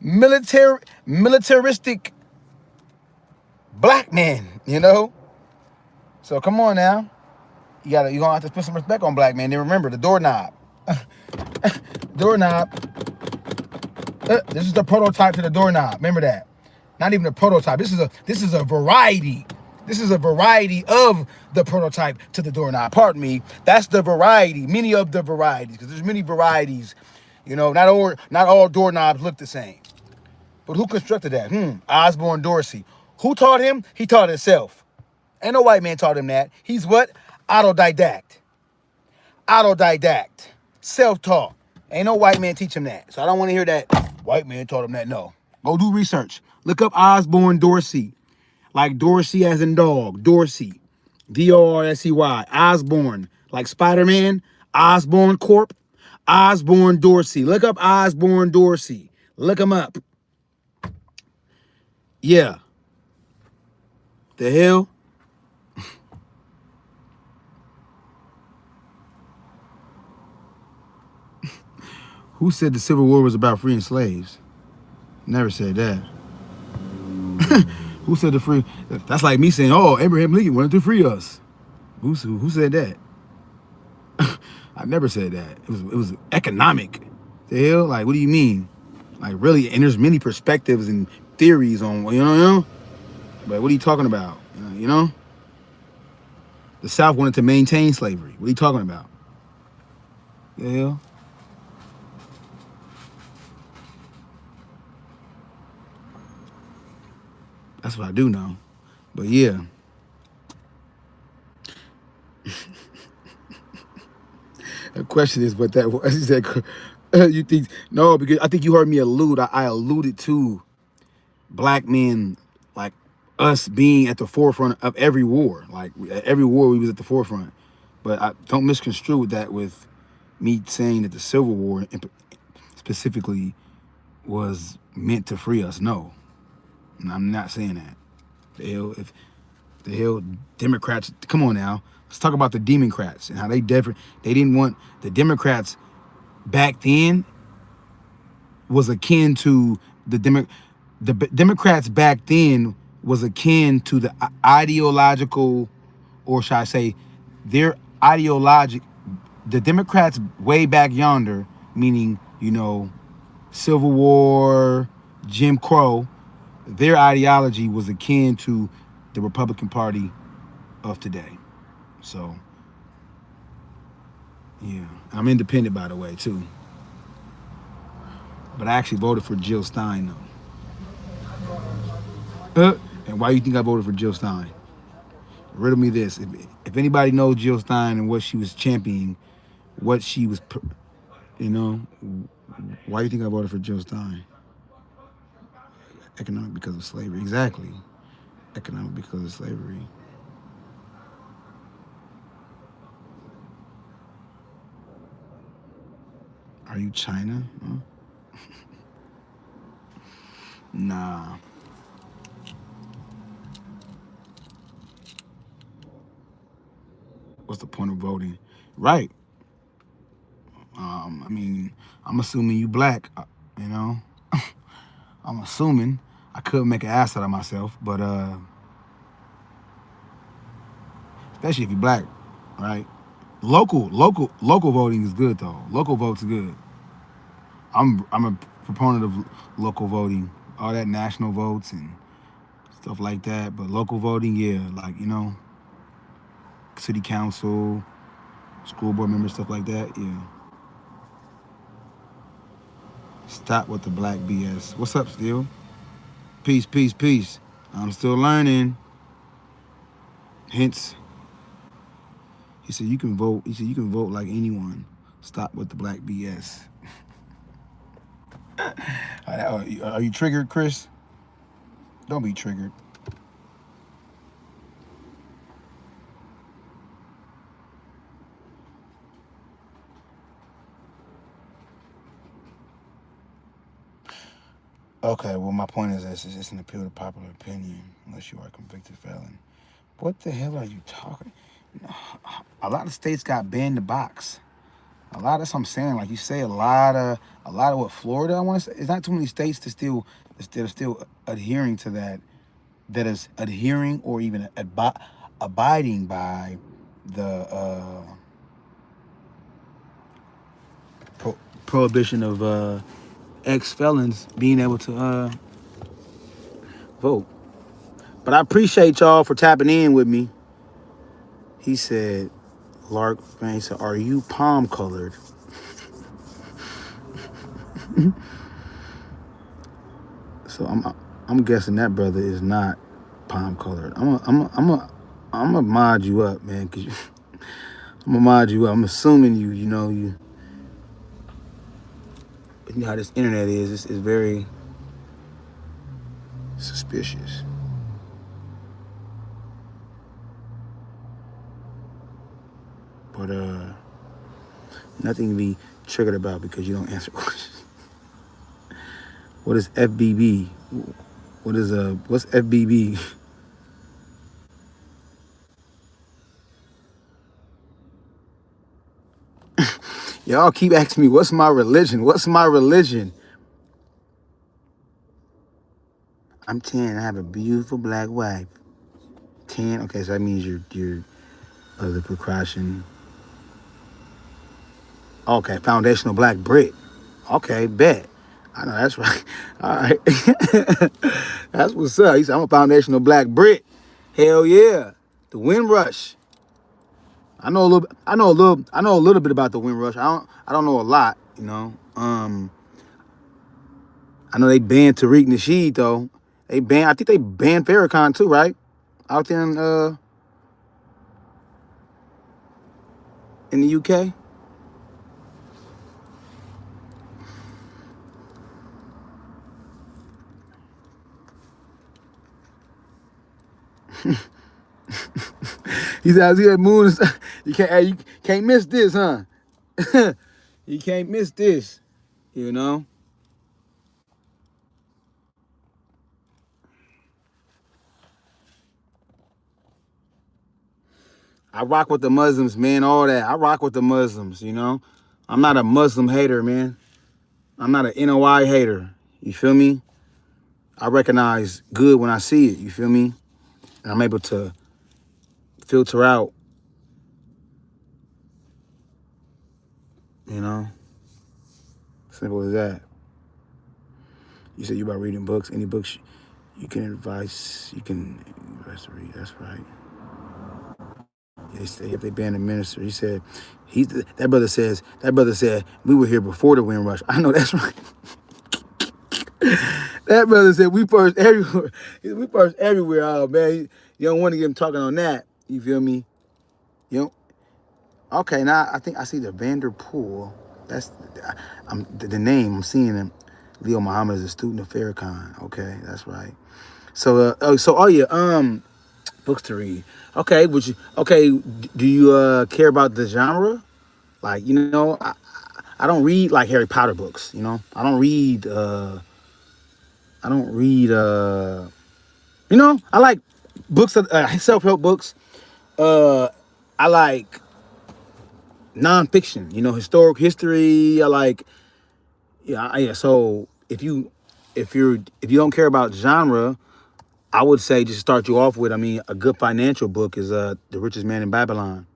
militaristic black men, you know? So come on now. You're gonna have to put some respect on black men. Then remember the doorknob. This is the prototype to the doorknob. Remember that. Not even a prototype. This is a variety. This is a variety of the prototype to the doorknob. Pardon me. That's the variety. Many of the varieties, because there's many varieties. You know, not all doorknobs look the same. But who constructed that? Osborne Dorsey. Who taught him? He taught himself. Ain't no white man taught him that. He's what? Autodidact. Self-taught. Ain't no white man teach him that. So I don't want to hear that white man taught him that. No. Go do research. Look up Osborne Dorsey. Like Dorsey as in dog. Dorsey. D-O-R-S-E-Y. Osborne. Like Spider-Man. Osborne Corp. Osborne Dorsey. Look up Osborne Dorsey. Look him up. Yeah. The hell? Who said the Civil War was about freeing slaves? Never said that. Who said the free? That's like me saying, oh, Abraham Lincoln wanted to free us. Who said that? I never said that. It was economic. The hell? Like, what do you mean? Like, really? And there's many perspectives and theories on, you know? But what are you talking about? You know? The South wanted to maintain slavery. What are you talking about? The hell? That's what I do know. But yeah. The question is what that was. He said, you think, no, because I think you heard me allude. I alluded to black men, like us being at the forefront of every war. Like every war we was at the forefront. But I don't misconstrue that with me saying that the Civil War specifically was meant to free us. No. I'm not saying that. If The hell, Democrats. Come on now. Let's talk about the Democrats and how they didn't want the Democrats back then was akin to the Democrats back then was akin to the ideological, or should I say, their ideologic. The Democrats way back yonder, meaning Civil War, Jim Crow, their ideology was akin to the Republican Party of today. So, yeah, I'm independent, by the way, too. But I actually voted for Jill Stein, though. And why do you think I voted for Jill Stein? Riddle me this. If anybody knows Jill Stein and what she was championing, what she was, why do you think I voted for Jill Stein? Economic because of slavery. Exactly. Economic because of slavery. Are you China? Huh? Nah. What's the point of voting? Right. I mean, I'm assuming you black, you know. I'm assuming I could make an ass out of myself, but especially if you're black, right? Local voting is good though. Local votes good. I'm a proponent of local voting. All that national votes and stuff like that, but local voting, yeah, like city council, school board members, stuff like that, yeah. Stop with the black BS. What's up, Steel? Peace, peace, peace. I'm still learning. Hence, he said you can vote. He said you can vote like anyone. Stop with the black BS. Are you triggered, Chris? Don't be triggered. Okay, well, my point is this: it's an appeal to popular opinion, unless you are a convicted felon. What the hell are you talking? A lot of states got banned the box. A lot of that's what I'm saying. Like you say, a lot of what Florida. I want to say it's not too many states that are still adhering to that. That is adhering or even abiding by the prohibition of ex-felons being able to vote. But I appreciate y'all for tapping in with me. He said, Lark Fan said, "Are you palm colored?" So I'm guessing that brother is not palm colored. I'm gonna mod you up, man, cause I'm gonna mod you up. I'm assuming you know how this internet is. It's very suspicious. But nothing to be triggered about because you don't answer questions. What is FBB? What's FBB? Y'all keep asking me, what's my religion? What's my religion? I'm 10. I have a beautiful black wife. 10. Okay, so that means you're the precaution. Okay, foundational black Brit. Okay, bet. I know that's right. All right, that's what's up. He said I'm a foundational black Brit. Hell yeah, the Windrush. I know a little. I know a little bit about the Windrush. I don't know a lot. I know they banned Tariq Nasheed though. I think they banned Farrakhan too, right? Out there in the UK. He said, "I see that moon. You can't miss this, huh? You can't miss this. You know." I rock with the Muslims, man, all that. I rock with the Muslims, you know. I'm not a Muslim hater, man. I'm not an NOI hater. You feel me? I recognize good when I see it, you feel me? And I'm able to filter out, you know? Simple as that. You said you about reading books. Any books you can advise, you can advise to read. That's right. They say if they ban the minister, he said, that brother said, we were here before the wind rush. I know that's right. That brother said we first everywhere. We first everywhere. Oh man, you don't want to get him talking on that. You feel me? You know? Okay, now I think I see the Vanderpool. That's the name I'm seeing him. Leo Muhammad is a student of Farrakhan. Okay, that's right. So books to read. Okay, do you care about the genre? Like, you know, I don't read like Harry Potter books, you know. You know, I like books self-help books. I like nonfiction, you know, historic history. I like yeah. So if you don't care about genre, I would say just start you off with, I mean, a good financial book is The Richest Man in Babylon.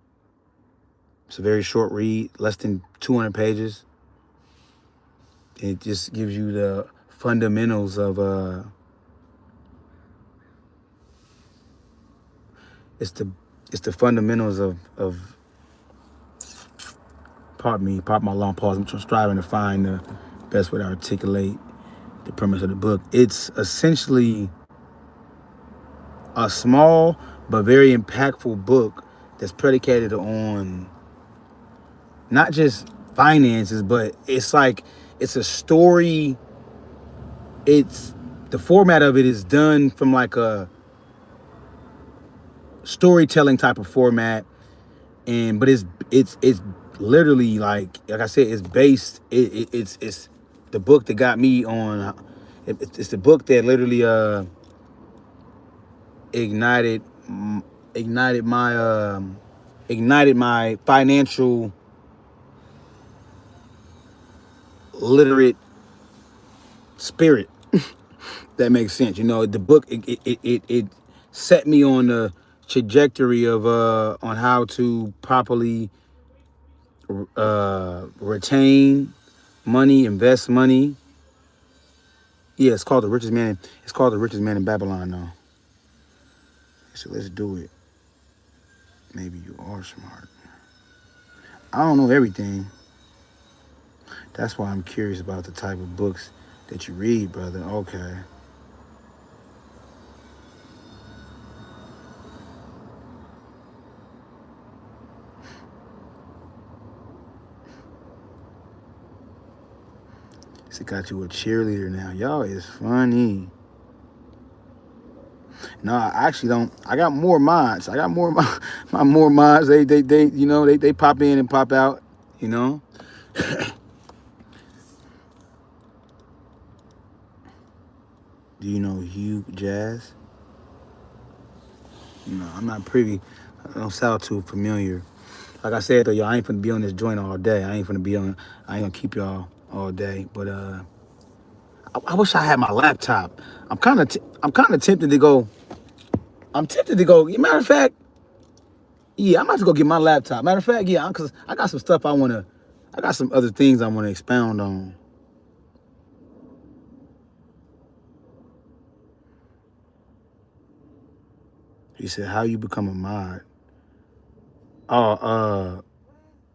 It's a very short read, less than 200 pages. It just gives you the fundamentals of it's the fundamentals of pardon my long pause. I'm striving to find the best way to articulate the premise of the book. It's essentially a small but very impactful book that's predicated on not just finances, but it's a story. It's the format of it is done from like a storytelling type of format, but it's literally like I said, it's based. It's the book that got me on. It's the book that literally ignited ignited my financial literate spirit. That makes sense. You know, the book it set me on the trajectory of on how to properly retain money, invest money. Yeah, it's called The Richest Man. It's called The Richest Man in Babylon now. So let's do it. Maybe you are smart. I don't know everything. That's why I'm curious about the type of books that you read, brother. Okay. It got you a cheerleader now. Y'all is funny. No, I actually don't. I got more mods. I got more my more mods. They you know, they pop in and pop out, you know. Do you know Hugh Jazz? No, I'm not privy. I don't sound too familiar. Like I said though, y'all, I ain't finna be on this joint all day. I ain't gonna keep y'all all day. But I wish I had my laptop. I'm kind of tempted to go. I'm tempted to go. Matter of fact, yeah, I'm about to go get my laptop. Matter of fact, yeah, because I got some stuff I got some other things I wanna expound on. He said, "How you become a mod?" Oh,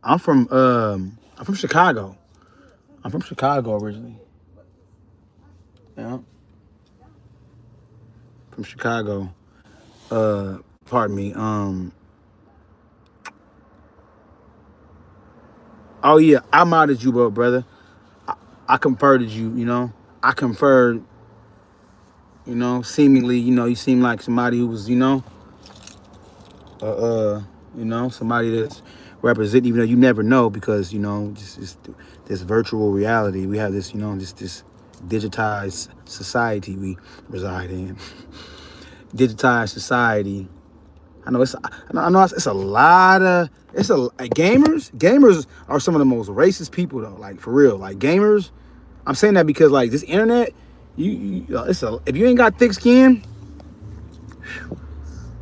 I'm from Chicago. I'm from Chicago originally. Yeah, from Chicago. Pardon me. Oh yeah, I modded you, brother. I converted you. You know, I conferred. You know, seemingly, you know, you seem like somebody who was, uh, uh somebody that's representing, even though you never know because, you know, just this virtual reality. We have this, you know, this digitized society we reside in. Digitized society. I know it's a lot of gamers. Gamers are some of the most racist people though. Like for real, like gamers. I'm saying that because like this internet, if you ain't got thick skin,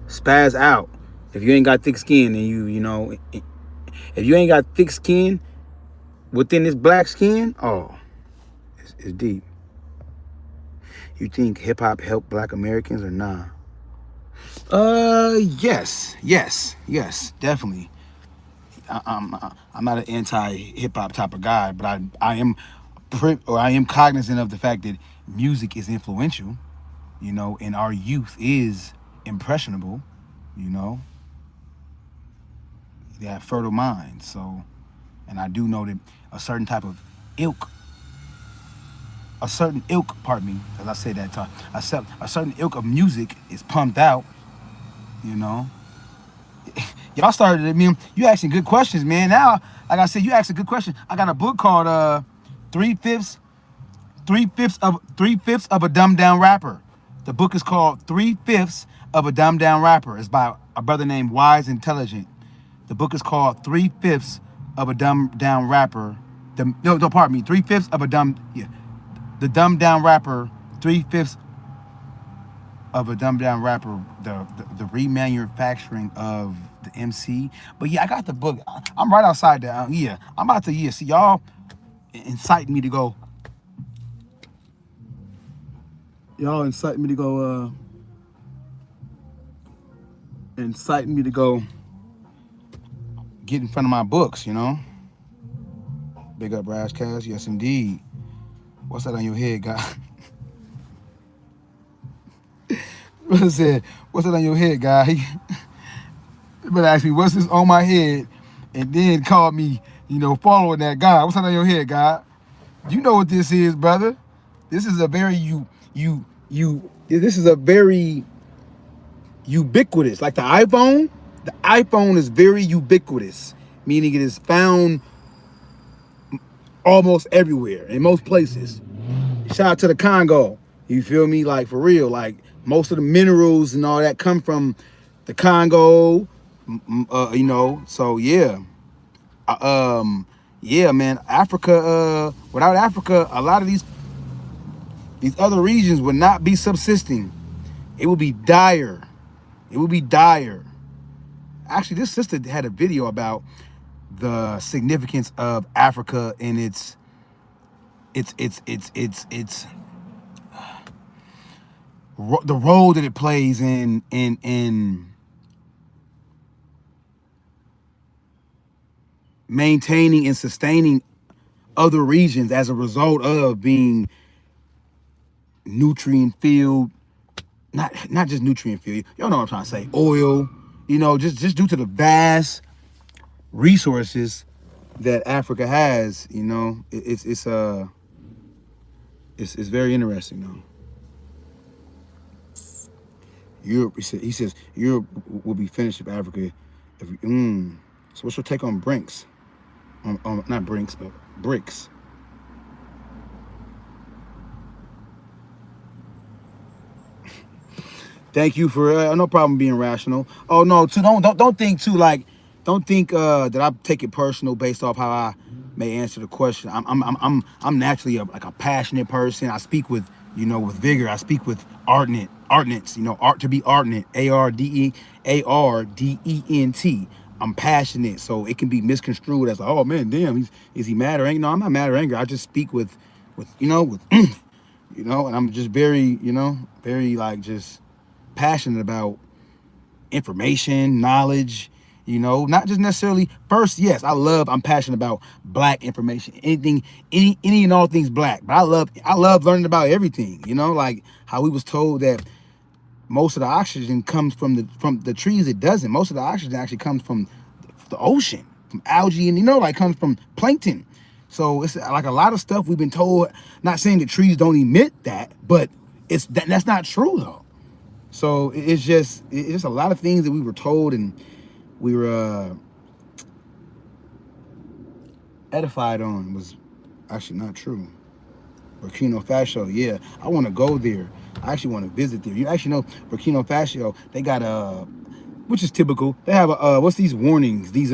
spaz out. If you ain't got thick skin, and if you ain't got thick skin within this black skin, oh, it's deep. You think hip hop helped Black Americans or nah? Yes, definitely. I'm not an anti hip hop type of guy, but I am cognizant of the fact that music is influential, and our youth is impressionable, you know. They have fertile minds, so, and I do know that a certain type of ilk, pardon me, as I say that time, a certain ilk of music is pumped out, you know. Y'all started, I mean, you asking good questions, man. Now, like I said, you asked a good question. I got a book called Three Fifths of a Dumbed Down Rapper. The book is called 3/5 of a Dumbed Down Rapper. It's by a brother named Wise Intelligent. The book is called 3/5 of a Dumbed Down Rapper. Pardon me. 3/5 of a the Dumbed Down Rapper. 3/5 of a Dumbed Down Rapper. The remanufacturing of the MC. But yeah, I got the book. I'm right outside there. Yeah, I'm about to see y'all inciting me to go. Inciting me to go get in front of my books, Big up Rashcast, yes indeed. What's that on your head, guy? Brother said, what's that on your head, guy? But asked me, what's this on my head? And then called me, following that guy. What's that on your head, guy? You know what this is, brother. This is a very this is a very ubiquitous, like the iPhone. The iPhone is very ubiquitous, meaning it is found almost everywhere, in most places. Shout out to the Congo. You feel me? Like for real, like most of the minerals and all that come from the Congo, so yeah. Yeah, man, Africa, without Africa, a lot of these other regions would not be subsisting. It would be dire. Actually, this sister had a video about the significance of Africa and its the role that it plays in maintaining and sustaining other regions as a result of being nutrient filled, not just nutrient filled. Y'all know what I'm trying to say. Oil, just due to the vast resources that Africa has. It's very interesting though. Europe, he says Europe will be finished if Africa. So what's your take on Brinks? Not Brinks, but BRICS. Thank you for no problem being rational. Oh no, too don't think too like don't think that I take it personal based off how I may answer the question. I'm naturally a passionate person. I speak with with vigor. I speak with ardent, art to be ardent. ARDENT. I'm passionate, so it can be misconstrued as like, oh man, damn, is he mad or angry? No, I'm not mad or angry. I just speak with and I'm just very very like just passionate about information, knowledge, not just necessarily first. Yes, I'm passionate about black information, any and all things black. But I love learning about everything, like how we was told that most of the oxygen comes from the trees. It doesn't. Most of the oxygen actually comes from the ocean, from algae, and like comes from plankton. So it's like a lot of stuff we've been told, not saying that trees don't emit that, but that's not true though. So it's just a lot of things that we were told and we were edified on was actually not true. Burkina Faso, yeah, I want to go there. I actually want to visit there. You actually know Burkina Faso, they got which is typical. They have what's these warnings? These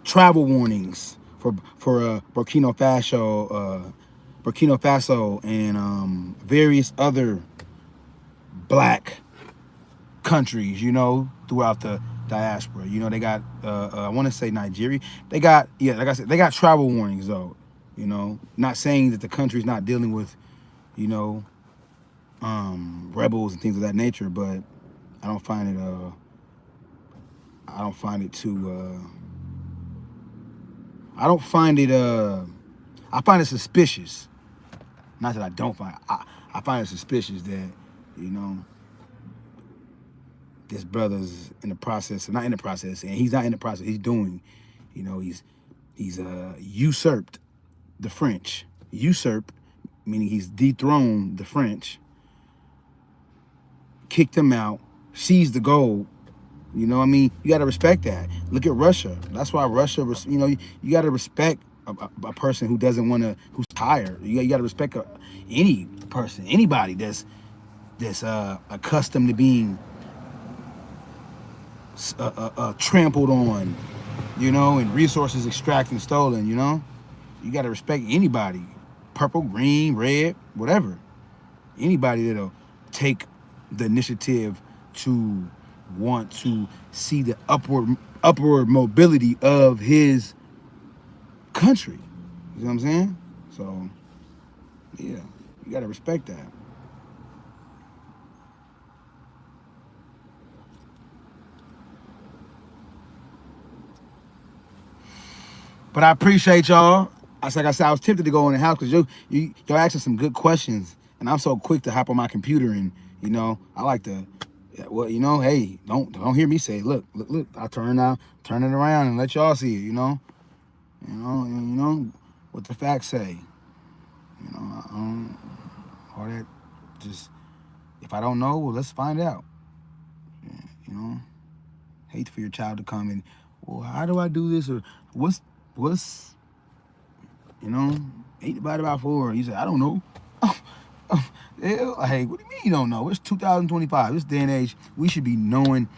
travel warnings for Burkina Faso, and various other black countries, you know, throughout the diaspora. You know, they got I want to say Nigeria. They got, yeah, like I said, they got travel warnings though. You know, not saying that the country's not dealing with, you know, rebels and things of that nature, but I don't find it I find it suspicious. Not that I don't find it. I find it suspicious that, you know, this brother's in the process, not in the process, and he's not in the process. He's doing, you know, he's usurped the French. Usurp, meaning he's dethroned the French, kicked them out, seized the gold. You know what I mean? You got to respect that. Look at Russia. That's why Russia, you know, you got to respect a person who doesn't want to, who's tired. You got to respect any person, anybody that's accustomed to being trampled on, you know, and resources extracted and stolen, you know? You got to respect anybody, purple, green, red, whatever. Anybody that'll take the initiative to want to see the upward mobility of his country. You know what I'm saying? So, yeah, you got to respect that. But I appreciate y'all. Like I said, I was tempted to go in the house because y'all asking some good questions, and I'm so quick to hop on my computer and, you know, I like to, well, you know, hey, don't hear me say, look, I'll turn it around and let y'all see it, you know, what the facts say, you know, all that, just, if I don't know, well, let's find out, you know. Hate for your child to come and, well, how do I do this, or what's you know, ain't divided by 4. You say, I don't know. Yeah, like, what do you mean you don't know? It's 2025. This day and age, we should be knowing.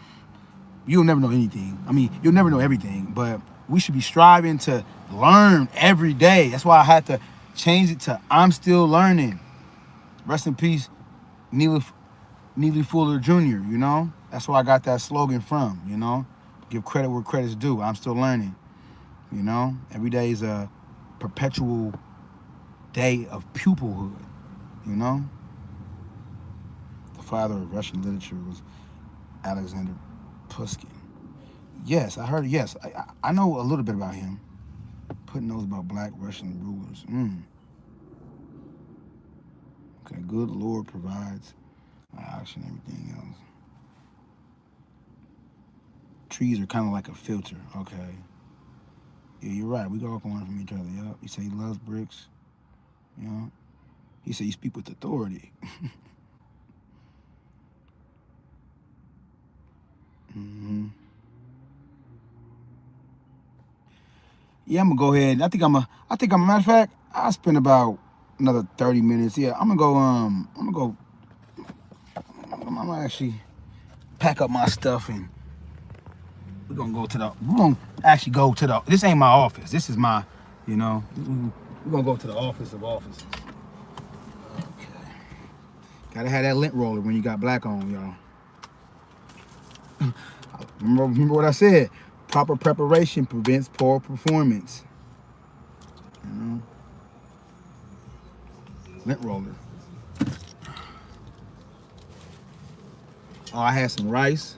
You'll never know anything. I mean, you'll never know everything, but we should be striving to learn every day. That's why I had to change it to I'm still learning. Rest in peace, Neely Fuller Jr., you know? That's where I got that slogan from, you know? Give credit where credit's due. I'm still learning, you know? Every day is a perpetual day of pupilhood, you know? The father of Russian literature was Alexander Pushkin. Yes, I heard. Yes, I know a little bit about him. Putting those about black Russian rulers. Okay, good Lord provides oxygen and everything else. Trees are kind of like a filter. Okay. Yeah, you're right. We go up and learn from each other. Yep. You say he loves bricks. You know. He said you speak with authority. Mm-hmm. Yeah, I'm gonna go ahead. I think I'm a matter of fact, I'll spend about another 30 minutes. Yeah, I'm gonna actually pack up my stuff, and we're gonna actually go to the, this ain't my office. This is my, you know, we're gonna go to the office of offices. Okay. Gotta have that lint roller when you got black on, y'all. Remember what I said. Proper preparation prevents poor performance. You know? Lint roller. Oh, I had some rice.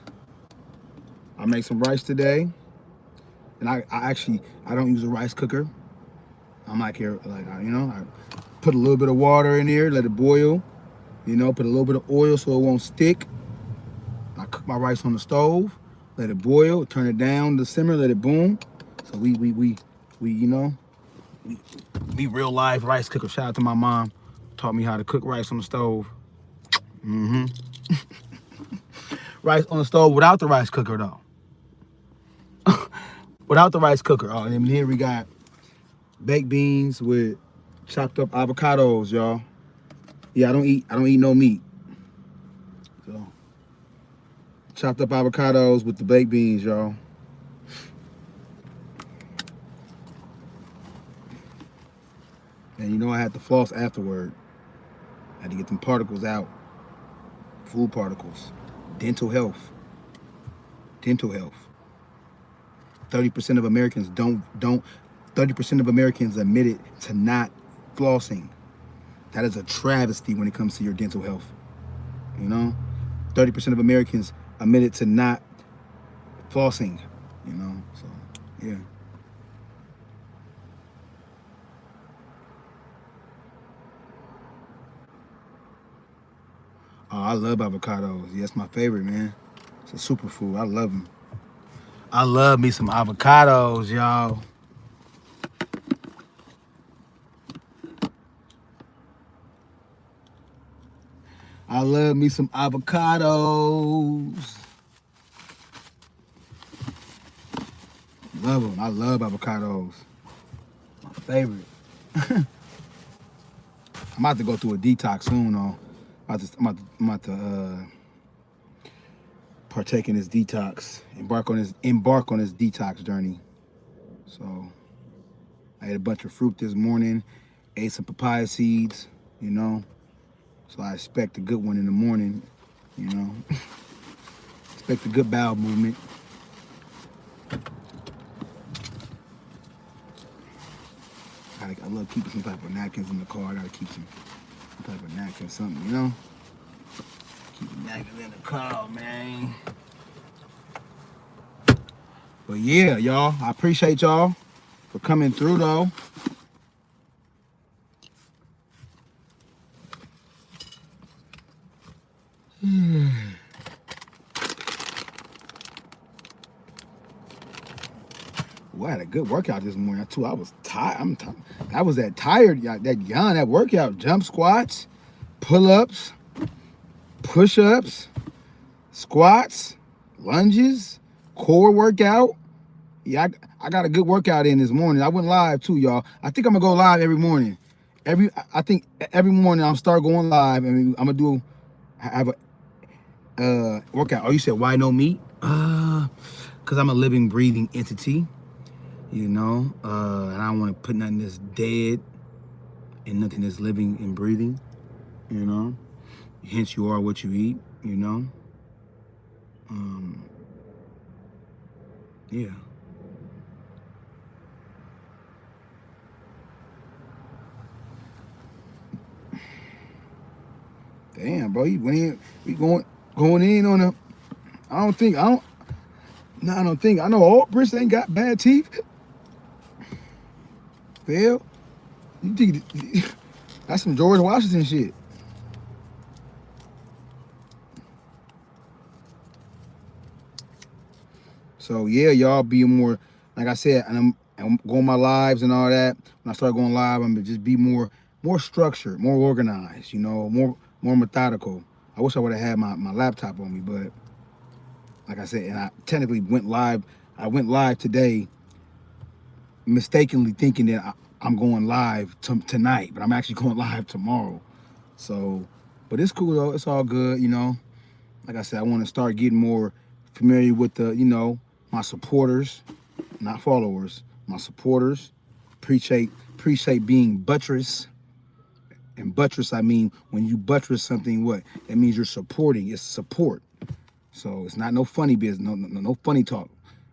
I made some rice today. And I don't use a rice cooker. I'm like here, like, you know, I put a little bit of water in there, let it boil. You know, put a little bit of oil so it won't stick. I cook my rice on the stove, let it boil, turn it down to simmer, let it boom. So we you know, we real live rice cooker. Shout out to my mom, taught me how to cook rice on the stove. Mm-hmm. Rice on the stove without the rice cooker though. Without the rice cooker. Oh, and then here we got baked beans with chopped up avocados, y'all. Yeah, I don't eat no meat. So Chopped up avocados with the baked beans, y'all. And you know I had to floss afterward. I had to get them particles out. Food particles. Dental health. Dental health. 30% of Americans don't 30% of Americans admitted to not flossing. That is a travesty when it comes to your dental health. You know? 30% of Americans admitted to not flossing. You know? So, yeah. Oh, I love avocados. Yeah, it's my favorite, man. It's a superfood. I love them. I love me some avocados, y'all. I love me some avocados. Love them. I love avocados. My favorite. I'm about to go through a detox soon, though. I'm about to partake in this detox, embark on this detox journey. So I ate a bunch of fruit this morning, ate some papaya seeds, you know. So I expect a good one in the morning, you know. Expect a good bowel movement. I love keeping some type of napkins in the car. I gotta keep some type of napkin, something, you know. Keep the napkins in the car, man. But yeah, y'all, I appreciate y'all for coming through, though. Well, I had a good workout this morning too. I was tired. I was that tired. That workout. Jump squats, pull-ups, push-ups, squats, lunges, core workout. Yeah, I got a good workout in this morning. I went live too, y'all. I think I'm gonna go live every morning. I think every morning I'll start going live, and I'm gonna have a workout. Oh, you said why no meat? Cause I'm a living, breathing entity. You know, and I don't want to put nothing that's dead and nothing that's living and breathing, you know. Hence, you are what you eat, you know. Yeah. Damn, bro, we going in on a. I don't think I know all Brits ain't got bad teeth. Phil, you think that's some George Washington shit? So yeah, y'all be more, like I said, and I'm going my lives and all that. When I start going live, I'm gonna just be more structured, more organized, you know, more methodical. I wish I would have had my laptop on me, but like I said, and I technically went live. I went live today, mistakenly thinking that I'm going live tonight, but I'm actually going live tomorrow. So, but it's cool though. It's all good, you know. Like I said, I want to start getting more familiar with you know, my supporters, not followers, my supporters. Appreciate being buttress. And buttress, I mean, when you buttress something, what? That means you're supporting. It's support. So it's not no funny business, no funny talk.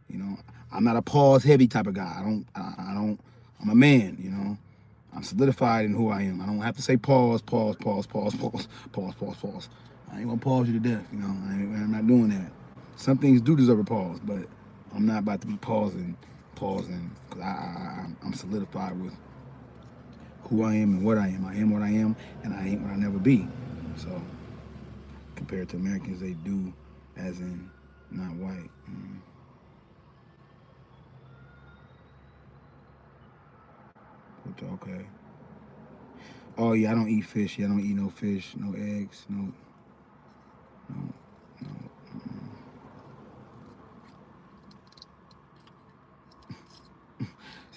You know, I'm not a pause heavy type of guy. I don't. I'm a man. You know, I'm solidified in who I am. I don't have to say pause. I ain't gonna pause you to death. You know, I'm not doing that. Some things do deserve a pause, but I'm not about to be pausing, because I'm solidified with who I am and what I am. I am what I am, and I ain't what I never be. So compared to Americans, they do, as in not white. Okay. Oh yeah, I don't eat fish. Yeah, I don't eat no fish, no eggs, no.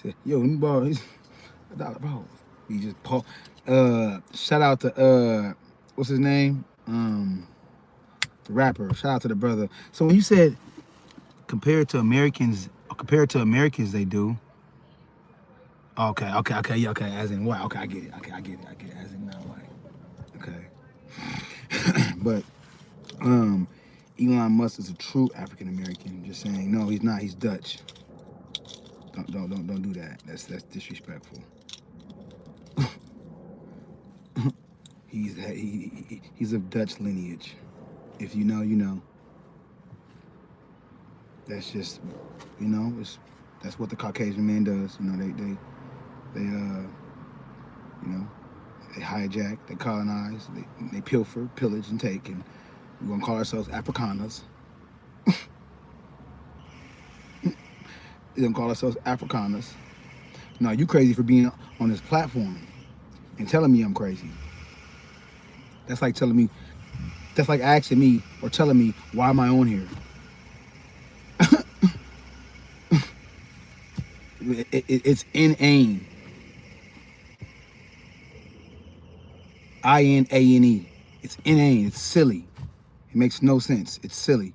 Say, yo, let me borrow this $1, bro. He just shout out to what's his name? the rapper. Shout out to the brother. So when you said compared to Americans, they do. Okay, yeah, okay. As in what? Okay, I get it. Okay, I get it. As in now, like, okay. But Elon Musk is a true African American. Just saying, no, he's not. He's Dutch. Don't do that. That's disrespectful. He's of Dutch lineage. If you know, you know. That's just, that's what the Caucasian man does. You know, they hijack, they colonize, they pilfer, pillage, and take, and we're gonna call ourselves Afrikaners. We're gonna call ourselves Afrikaners. No, you crazy for being on this platform and telling me I'm crazy. That's like asking me or telling me why am I on here. It's inane. INANE. It's inane. It's silly. It makes no sense. It's silly.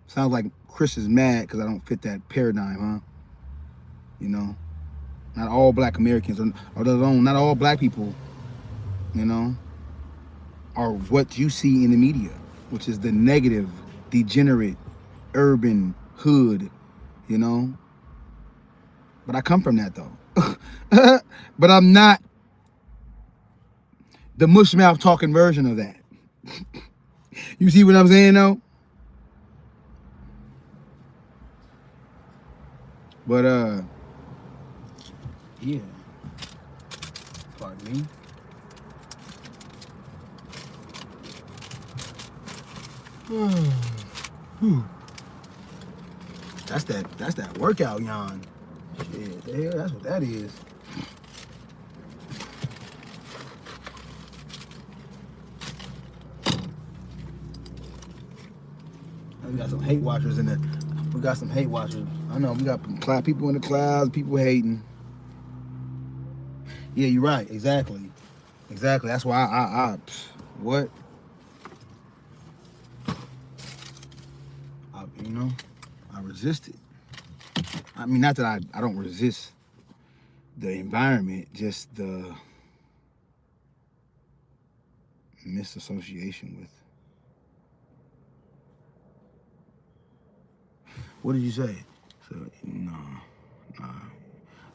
Sounds like Chris is mad because I don't fit that paradigm, huh? You know, not all Black Americans, or not all Black people, are what you see in the media, which is the negative, degenerate, urban hood, But I come from that though. But I'm not the mushmouth talking version of that. You see what I'm saying though? But yeah. Pardon me. That's that workout yawn. Shit, the hell, that's what that is. We got some hate watchers in there. We got some hate watchers. I know we got people in the clouds, people hating. Yeah, you're right. Exactly. That's why I what? I resist it. I mean, not that I don't resist the environment, just the misassociation with. What did you say? So,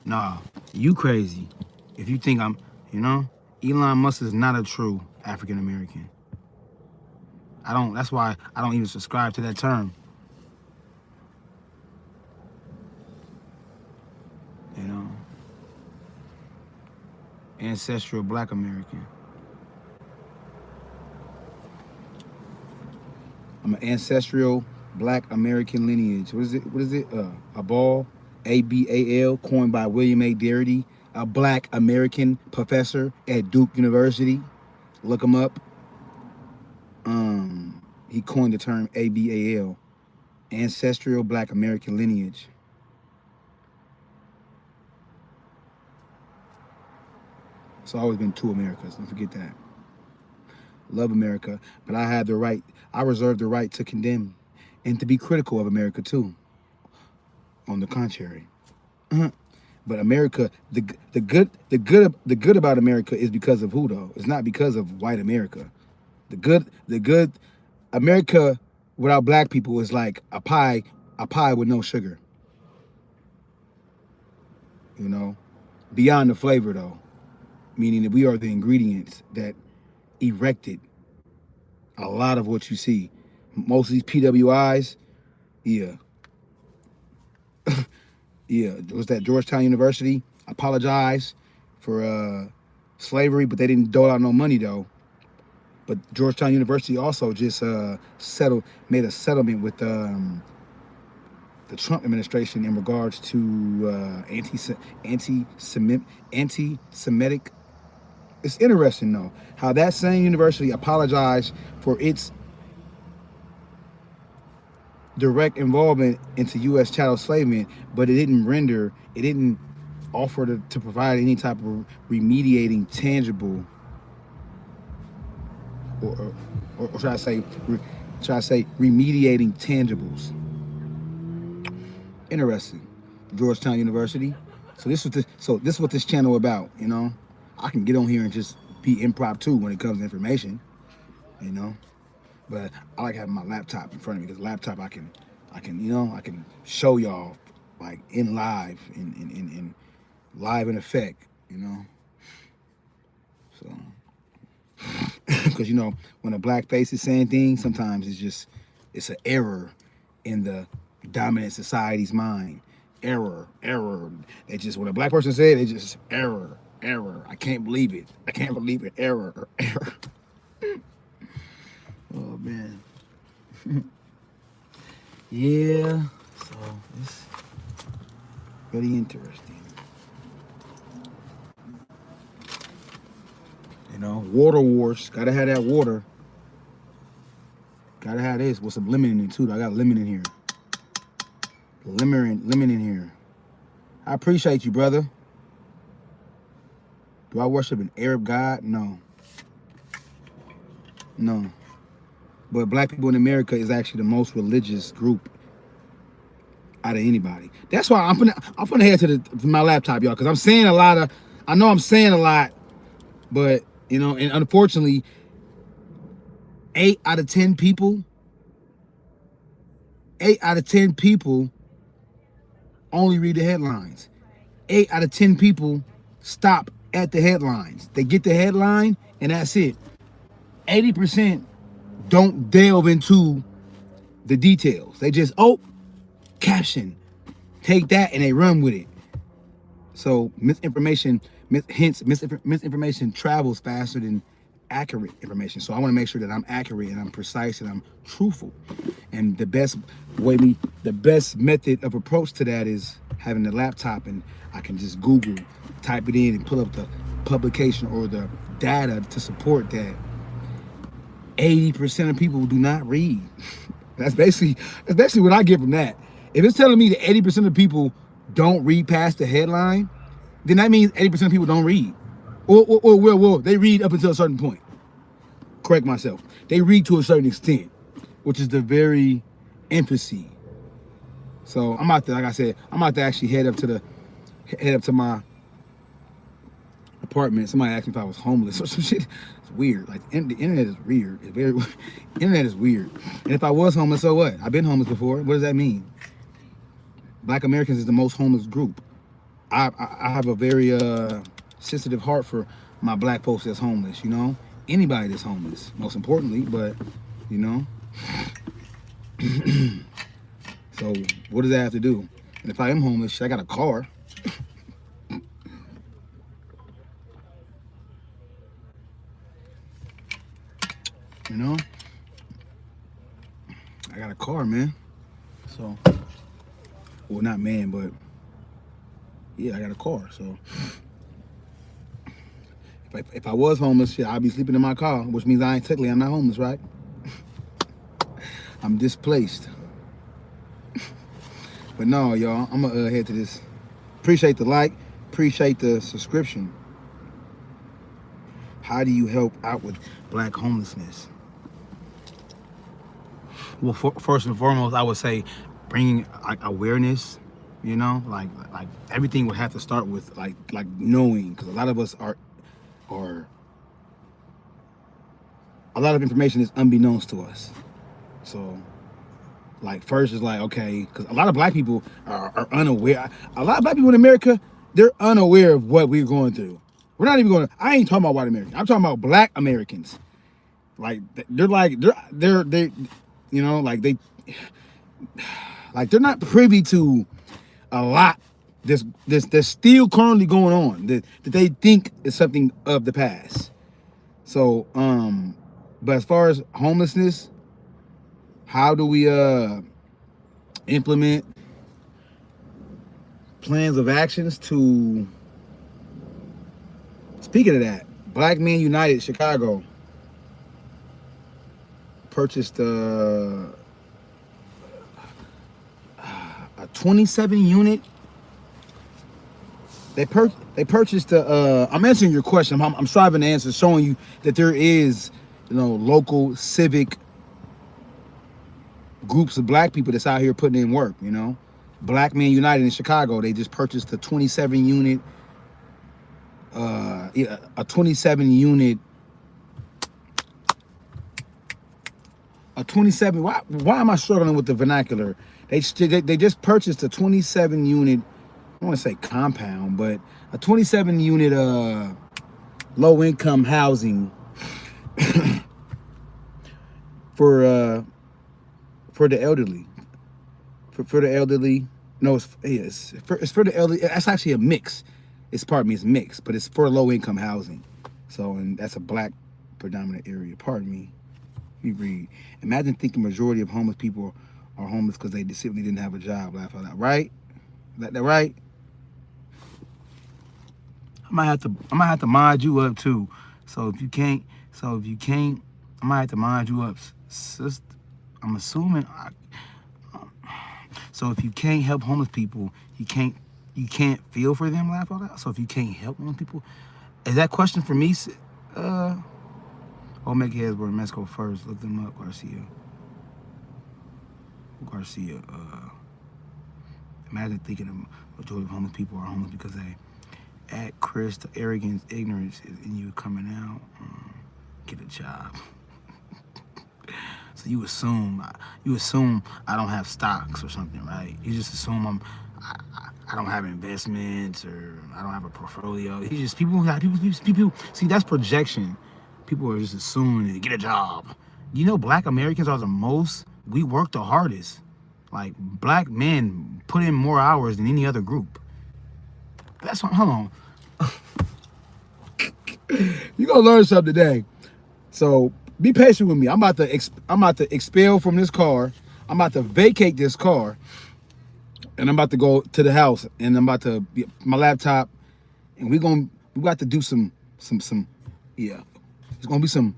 nah, you crazy. If you think I'm, Elon Musk is not a true African American. That's why I don't even subscribe to that term. Ancestral Black American. I'm an ancestral Black American lineage. What is it? ABAL, ABAL, coined by William A. Darity, a Black American professor at Duke University. Look him up. He coined the term ABAL, ancestral Black American lineage. It's always been two Americas. Don't forget that. Love America, but I reserve the right to condemn and to be critical of America too. On the contrary. But America, the good about America is because of who though? It's not because of white America. The good America without Black people is like a pie with no sugar. Beyond the flavor though. Meaning that we are the ingredients that erected a lot of what you see. Most of these PWIs, yeah. Yeah, it was that Georgetown University apologized for slavery, but they didn't dole out no money though. But Georgetown University also just made a settlement with the Trump administration in regards to anti-Semitic. It's interesting though how that same university apologized for its direct involvement into U.S. chattel enslavement, but it didn't offer to provide any type of remediating tangible or should I say remediating tangibles. Interesting. Georgetown University. So this is what this channel about, you know. I can get on here and just be impromptu when it comes to information, you know. But I like having my laptop in front of me, because laptop I can show y'all like in live, in live in effect, you know. So because you know, when a black face is saying things, sometimes it's an error in the dominant society's mind. Error. They just, when a black person said it, just error. I can't believe it. Error. Oh man. Yeah. So it's really interesting. You know, water wars. Gotta have that water. Gotta have this with some lemon in it too. I got lemon in here. Lemon in here. I appreciate you, brother. Do I worship an Arab god? No. But black people in America is actually the most religious group out of anybody. That's why I'm gonna head to my laptop, y'all, because I'm saying a lot, but you know, and unfortunately, 8 out of 10 people only read the headlines. 8 out of 10 people stop at the headlines. They get the headline and that's it. 80% don't delve into the details. They just, caption, take that and they run with it. So misinformation travels faster than accurate information. So I want to make sure that I'm accurate and I'm precise and I'm truthful. And the best method of approach to that is having the laptop, and I can just Google, type it in, and pull up the publication or the data to support that. 80% of people do not read. That's basically what I get from that. If it's telling me that 80% of people don't read past the headline, then that means 80% of people don't read. Or they read up until a certain point. Correct myself. They read to a certain extent, which is the very infancy. So I'm out there, like I said, I'm out to actually head up to my apartment. Somebody asked me if I was homeless or some shit. It's weird. Like the internet is weird. It's very internet is weird. And if I was homeless, so what? I've been homeless before. What does that mean? Black Americans is the most homeless group. I have a very sensitive heart for my black folks that's homeless, you know? Anybody that's homeless, most importantly, but, you know? So what does that have to do? And if I am homeless, I got a car. You know? I got a car, man. So, well, not man, but yeah, I got a car. So if I was homeless, shit, I'd be sleeping in my car, which means I'm not homeless, right? I'm displaced. But no, y'all, I'm gonna head to this. Appreciate the like, appreciate the subscription. How do you help out with black homelessness? Well, first and foremost, I would say bringing like awareness. You know, like everything would have to start with like knowing, because a lot of us are a lot of information is unbeknownst to us. So like first is like, okay, because a lot of black people are unaware. A lot of black people in America, they're unaware of what we're going through. We're not even I ain't talking about white Americans. I'm talking about black Americans. Like they're you know, like they're not privy to a lot that's still currently going on that they think is something of the past. So but as far as homelessness, how do we implement plans of actions to, speaking of that, Black Men United Chicago purchased a 27 unit. They purchased I'm answering your question. I'm striving to answer, showing you that there is local civic groups of black people that's out here putting in work. Black Men United in Chicago, they just purchased a 27 unit, a 27 unit, a 27. Why am I struggling with the vernacular? They just purchased a 27 unit. I want to say compound, but a 27 unit low income housing for the elderly. For the elderly. No, it's for the elderly. That's actually a mix. It's mixed, but it's for low income housing. So, and that's a black predominant area. Pardon me. We read. Imagine thinking majority of homeless people are homeless because they simply didn't have a job. Laugh out loud. Right? That right? I might have to mod you up too. So if you can't, I might have to mod you up, sister. I'm assuming. So if you can't help homeless people, you can't feel for them. Laugh out loud. So if you can't help homeless people, is that question for me? Omega Heads were in Mexico first. Look them up, Garcia. Imagine thinking the majority of homeless people are homeless because they at Chris, the arrogance, ignorance is in you coming out. Get a job. So you assume I don't have stocks or something, right? You just assume I don't have investments or I don't have a portfolio. People. See, that's projection. People are just assuming to get a job. Black Americans are we work the hardest. Like, black men put in more hours than any other group. That's what, hold on. You're gonna learn something today. So be patient with me. I'm about to expel from this car. I'm about to vacate this car. And I'm about to go to the house. And I'm about to get my laptop. And we got to do some yeah. There's gonna be some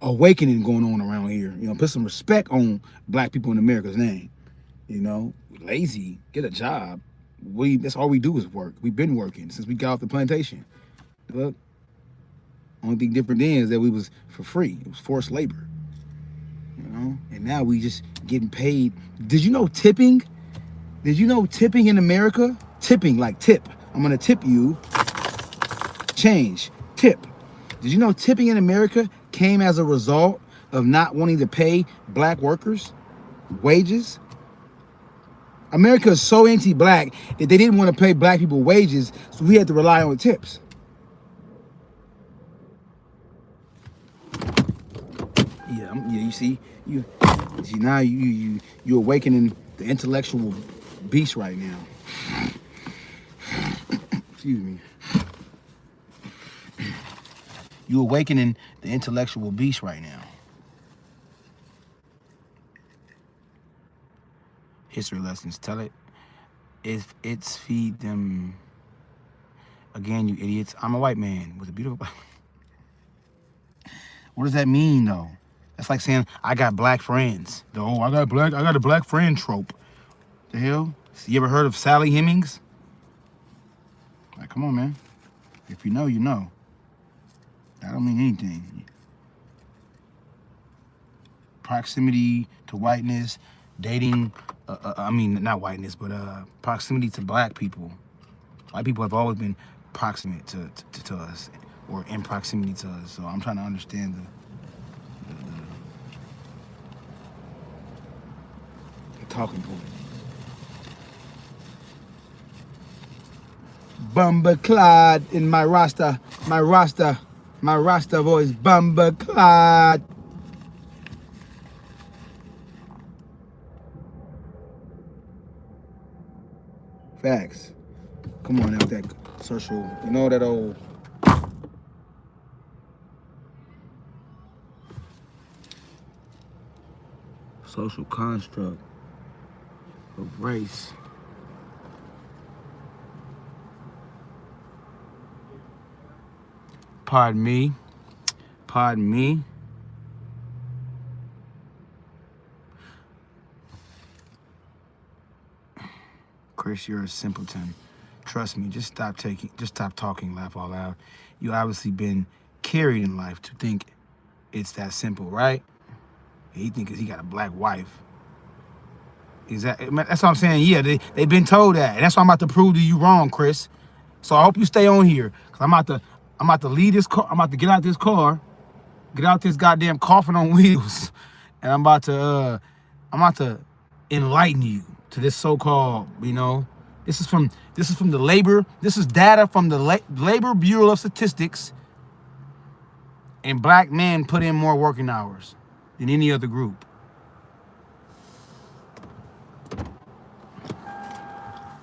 awakening going on around here. Put some respect on black people in America's name. Lazy, get a job. That's all we do is work. We've been working since we got off the plantation. Look, only thing different then is that we was for free. It was forced labor. And now we just getting paid. Did you know tipping? Did you know tipping in America? Tipping, like tip. I'm gonna tip you. Change. Tip. Did you know tipping in America came as a result of not wanting to pay black workers wages? America is so anti-black that they didn't want to pay black people wages, so we had to rely on tips. You see now you're awakening the intellectual beast right now. Excuse me. You're awakening the intellectual beast right now. History lessons. Tell it. If it's feed them. Again, you idiots. I'm a white man with a beautiful. What does that mean, though? That's like saying I got black friends. I got a black friend trope. The hell? You ever heard of Sally Hemings? Like, come on, man. If you know, you know. That don't mean anything. Proximity to whiteness, dating. Not whiteness, but proximity to black people. White people have always been proximate to us, or in proximity to us. So I'm trying to understand the talking point. Bumba Clyde in my Rasta voice. Bumba Clyde. Facts. Come on now with that social, that old. Social construct of race. Pardon me. Chris, you're a simpleton. Trust me, just stop talking, laugh all loud. You obviously been carried in life to think It's that simple, right? He thinks he got a black wife. Exactly. That's what I'm saying. Yeah, they've been told that, and that's why I'm about to prove to you wrong, Chris. So I hope you stay on here, cause I'm about to leave this car. I'm about to get out this car, get out this goddamn coffin on wheels, and I'm about to enlighten you to this so-called, this is from the labor. This is data from the Labor Bureau of Statistics. And black men put in more working hours than any other group.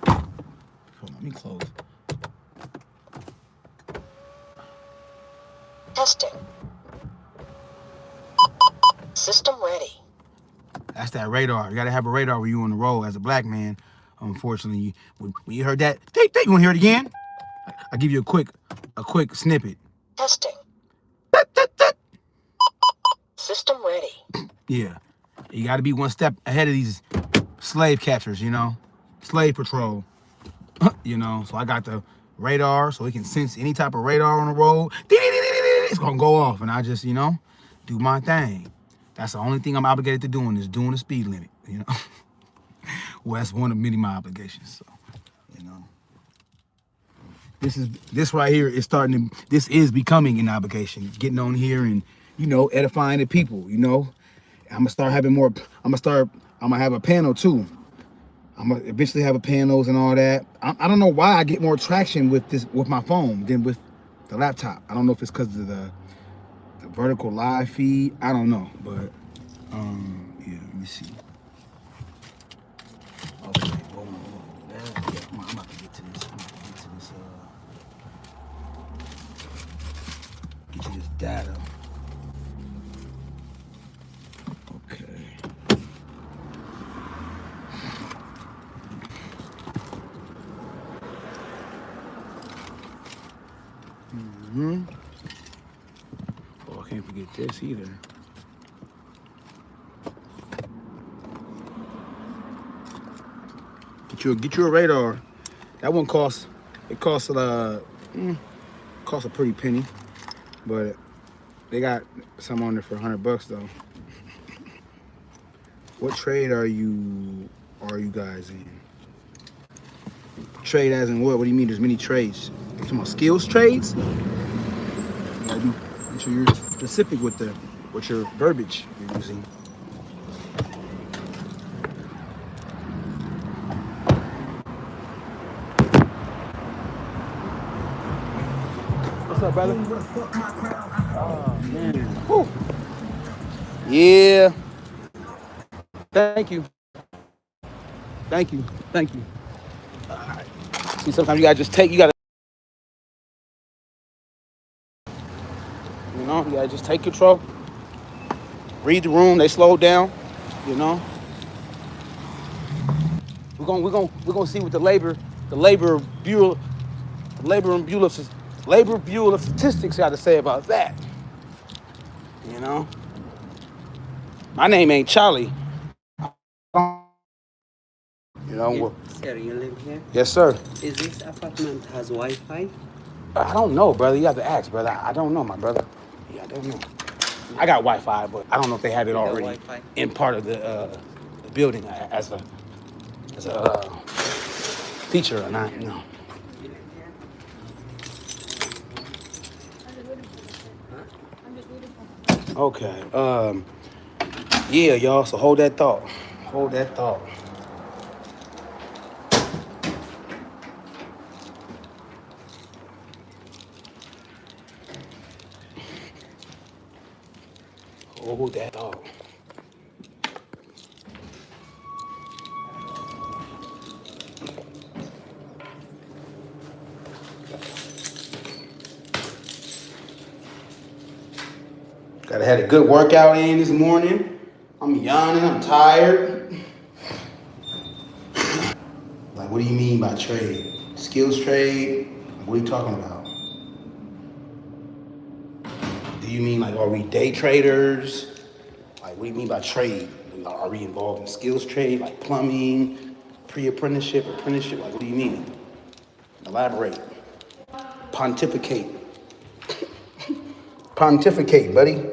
Hold on, let me close. Testing. System ready. That's that radar. You gotta have a radar when you on the road as a black man. Unfortunately, when you heard that, you wanna hear it again? I'll give you a quick snippet. Testing. System ready. Yeah, you gotta be one step ahead of these slave catchers, slave patrol. So I got the radar, so it can sense any type of radar on the road. It's gonna go off, and I just, do my thing. That's the only thing I'm obligated to doing is doing the speed limit, Well, that's one of many of my obligations. So, this right here is this is becoming an obligation. Getting on here and, edifying the people, I'm gonna start having more, I'm gonna have a panel too. I'm gonna eventually have a panels and all that. I don't know why I get more traction with my phone than with the laptop. I don't know if it's because of the vertical live feed. I don't know, but yeah, let me see. Okay, hold on. Yeah, I'm about to get to this. Get to this data. Okay. Oh, I can't forget this either. Get you a radar. That one costs a pretty penny, but they got some on there for $100 though. What trade are you guys in? Trade as in what? What do you mean? There's many trades. You talking about skills trades? You gotta make sure you're specific with your verbiage you're using. What's up, brother? Oh man. Whew. Yeah. Thank you. All right. See, sometimes you gotta just take control. Read the room. They slowed down. We're gonna see what the Labor Bureau of Statistics got to say about that. My name ain't Charlie. Sir, you live here? Yes, sir. Is this apartment has Wi-Fi? I don't know, brother. You have to ask, brother. I don't know, my brother. Yeah, I don't know. I got Wi-Fi, but I don't know if they have it already in part of the building as a feature or not. Okay. Yeah, y'all. So hold that thought. Hold that thought. Hold that thought. Gotta had a good workout in this morning. I'm yawning, I'm tired. Like, what do you mean by trade? Skills trade? What are you talking about? Do you mean like, are we day traders? Like, what do you mean by trade? Are we involved in skills trade, like plumbing, pre-apprenticeship, apprenticeship? Like, what do you mean? Elaborate. Pontificate. Pontificate, buddy.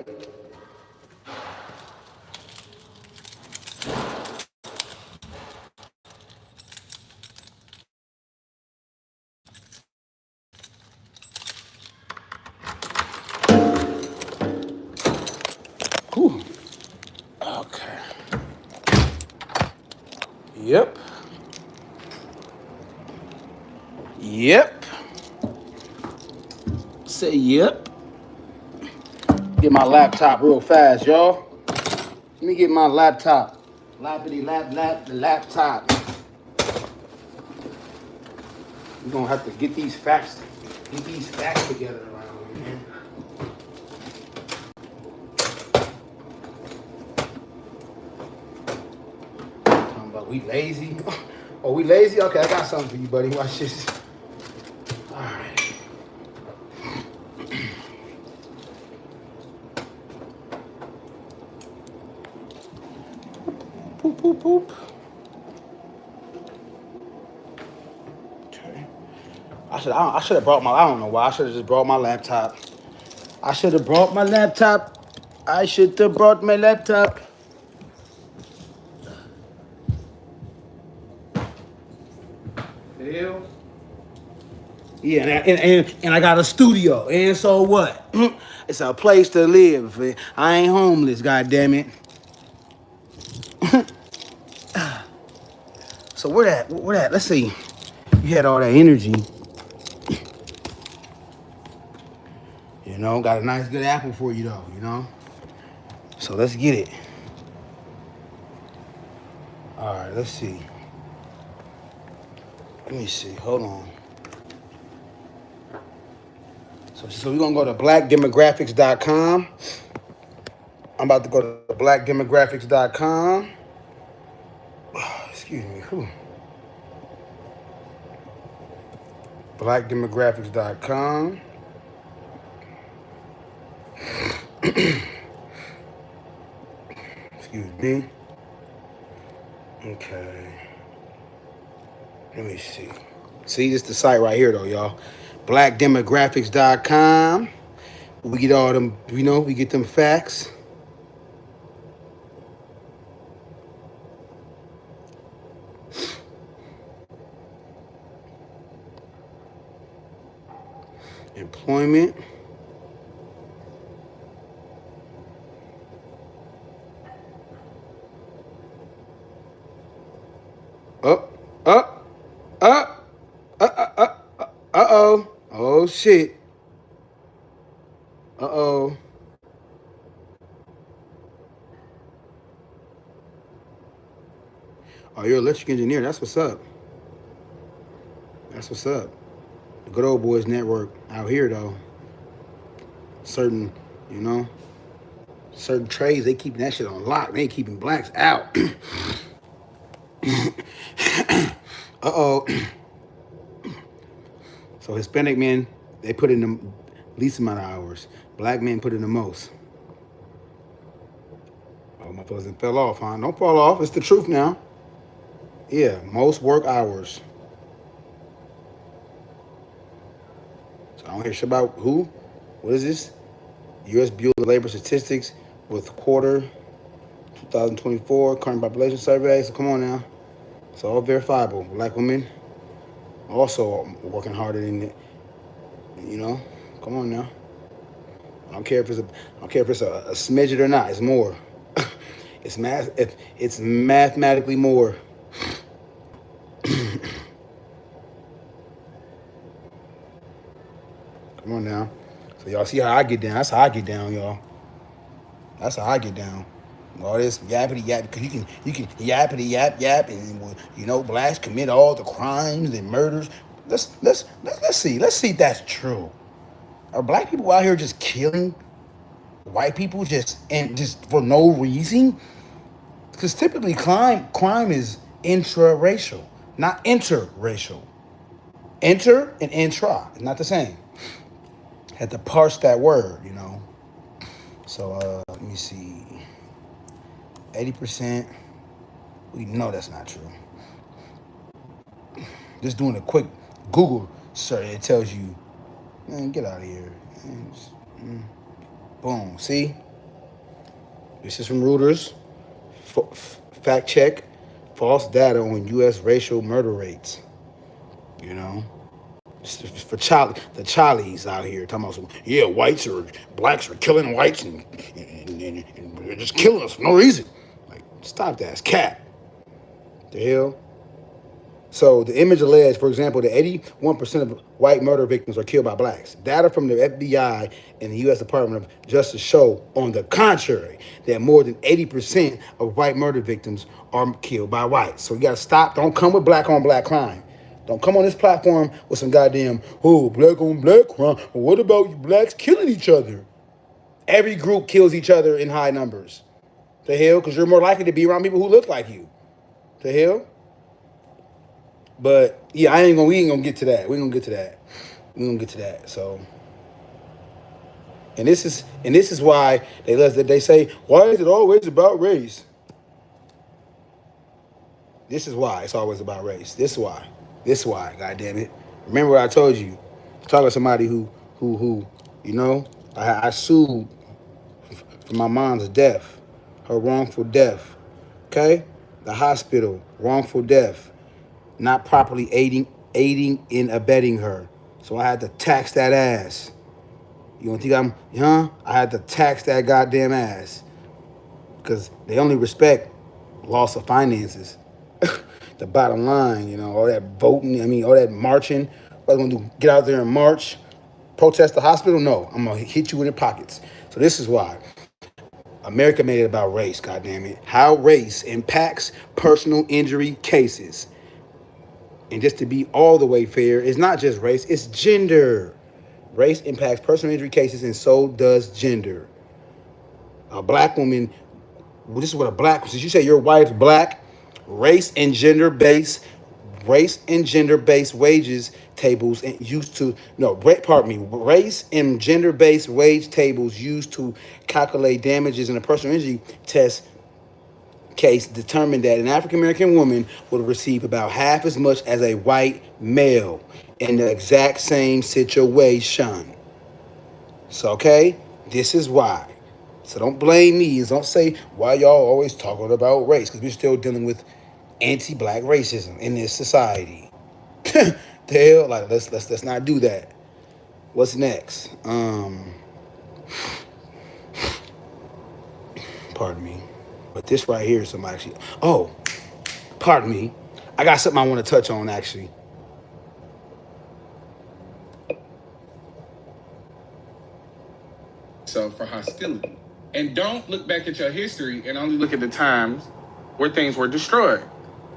Yep. Say yep. Get my laptop real fast, y'all. Let me get my laptop. The laptop. We're gonna have to get these facts together around here, man. Talking about we lazy. Oh, we lazy? Okay, I got something for you, buddy. Watch this. All right. Poop, poop, poop. Okay. I should have brought my. I don't know why. I should have just brought my laptop. I should have brought my laptop. Hell. Yeah, and I got a studio. And so what? It's a place to live. I ain't homeless, goddammit. So where that? Let's see. You had all that energy. You know, got a nice good apple for you though, you know? So let's get it. All right, let's see. Let me see, hold on. So we're gonna go to blackdemographics.com. I'm about to go to blackdemographics.com. Excuse me, whew. Blackdemographics.com. Excuse me. Okay. Let me see. See, this is the site right here, though, y'all. Blackdemographics.com. We get all them, you know, we get them facts. Employment. Uh-oh. Oh, shit. Uh-oh. Oh, you're an electric engineer. That's what's up. That's what's up. The good old boys network out here, though. Certain, you know, certain trades, they keeping that shit on lock. They ain't keeping blacks out. Uh-oh. So Hispanic men, they put in the least amount of hours. Black men put in the most. Oh, my fellas fell off, huh? Don't fall off. It's the truth now. Yeah, most work hours. So I don't hear shit about who? What is this? U.S. Bureau of Labor Statistics with quarter 2024 current population survey. So come on now. It's all verifiable. Black women also working harder than it. You know, come on now. I don't care if it's a smidget or not. It's more. It's mathematically more. Come on now. So y'all see how I get down. That's how I get down, y'all. That's how I get down. All this yappity yap, because you can yappity yap, and you know, blacks commit all the crimes and murders. Let's see if that's true. Are black people out here just killing white people just for no reason? Because typically crime is intraracial, not interracial. Inter and intra is not the same. Had to parse that word, you know. So let me see. 80%. We know that's not true. Just doing a quick Google search, it tells you, man, get out of here. Boom. See? This is from Reuters. Fact check. False data on U.S. racial murder rates. You know? For the Charlies out here talking about blacks are killing whites and they're just killing us for no reason. Like, stop that. It's cat. The hell? So the image alleged, for example, that 81% of white murder victims are killed by blacks. Data from the FBI and the U.S. Department of Justice show, on the contrary, that more than 80% of white murder victims are killed by whites. So you got to stop. Don't come with black on black crime. Don't come on this platform with some goddamn, oh, black on black crime. Well, what about you blacks killing each other? Every group kills each other in high numbers. The hell? Because you're more likely to be around people who look like you. The hell? But yeah, we ain't gonna get to that. We gonna get to that. So, and this is why they say, why is it always about race? This is why it's always about race. This is why. God damn it! Remember what I told you. Talking to somebody who, you know, I sued for my mom's death, her wrongful death. Okay, the hospital, wrongful death. Not properly aiding and abetting her. So I had to tax that ass. You don't think I had to tax that goddamn ass. Because they only respect loss of finances. The bottom line, you know, all that voting, all that marching. What I'm gonna do, get out there and march, protest the hospital? No, I'm gonna hit you in the pockets. So this is why. America made it about race, goddammit. How race impacts personal injury cases. And just to be all the way fair, it's not just race, it's gender. Race impacts personal injury cases, and so does gender. A black woman, this is what since you say your wife's black, race and gender-based wages tables race and gender-based wage tables used to calculate damages in a personal injury test case determined that an African American woman would receive about half as much as a white male in the exact same situation. So, okay, this is why. So don't blame me. Don't say why y'all always talking about race, because we're still dealing with anti-black racism in this society. The hell, like let's not do that. What's next? Pardon me. But this right here is some actually. Oh, pardon me. I got something I want to touch on actually. So for hostility. And don't look back at your history and only look at the times where things were destroyed.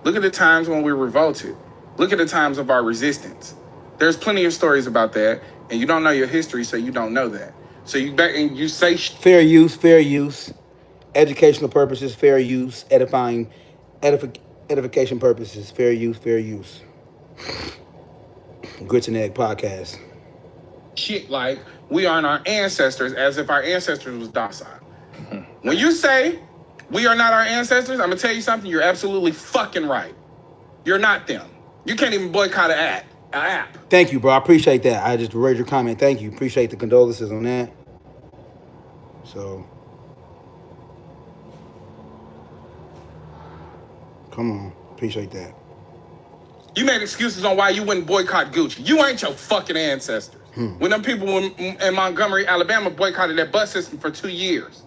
Look at the times when we revolted. Look at the times of our resistance. There's plenty of stories about that, and you don't know your history, so you don't know that. So you back and you say fair use. Educational purposes, fair use. Edification purposes, fair use. Grits and Egg Podcast. Shit like we aren't our ancestors, as if our ancestors was docile. When you say we are not our ancestors, I'm gonna tell you something, you're absolutely fucking right. You're not them. You can't even boycott an app. Thank you, bro. I appreciate that. I just read your comment. Thank you. Appreciate the condolences on that. So, come on. Appreciate that. You made excuses on why you wouldn't boycott Gucci. You ain't your fucking ancestors. When them people in Montgomery, Alabama boycotted that bus system for 2 years.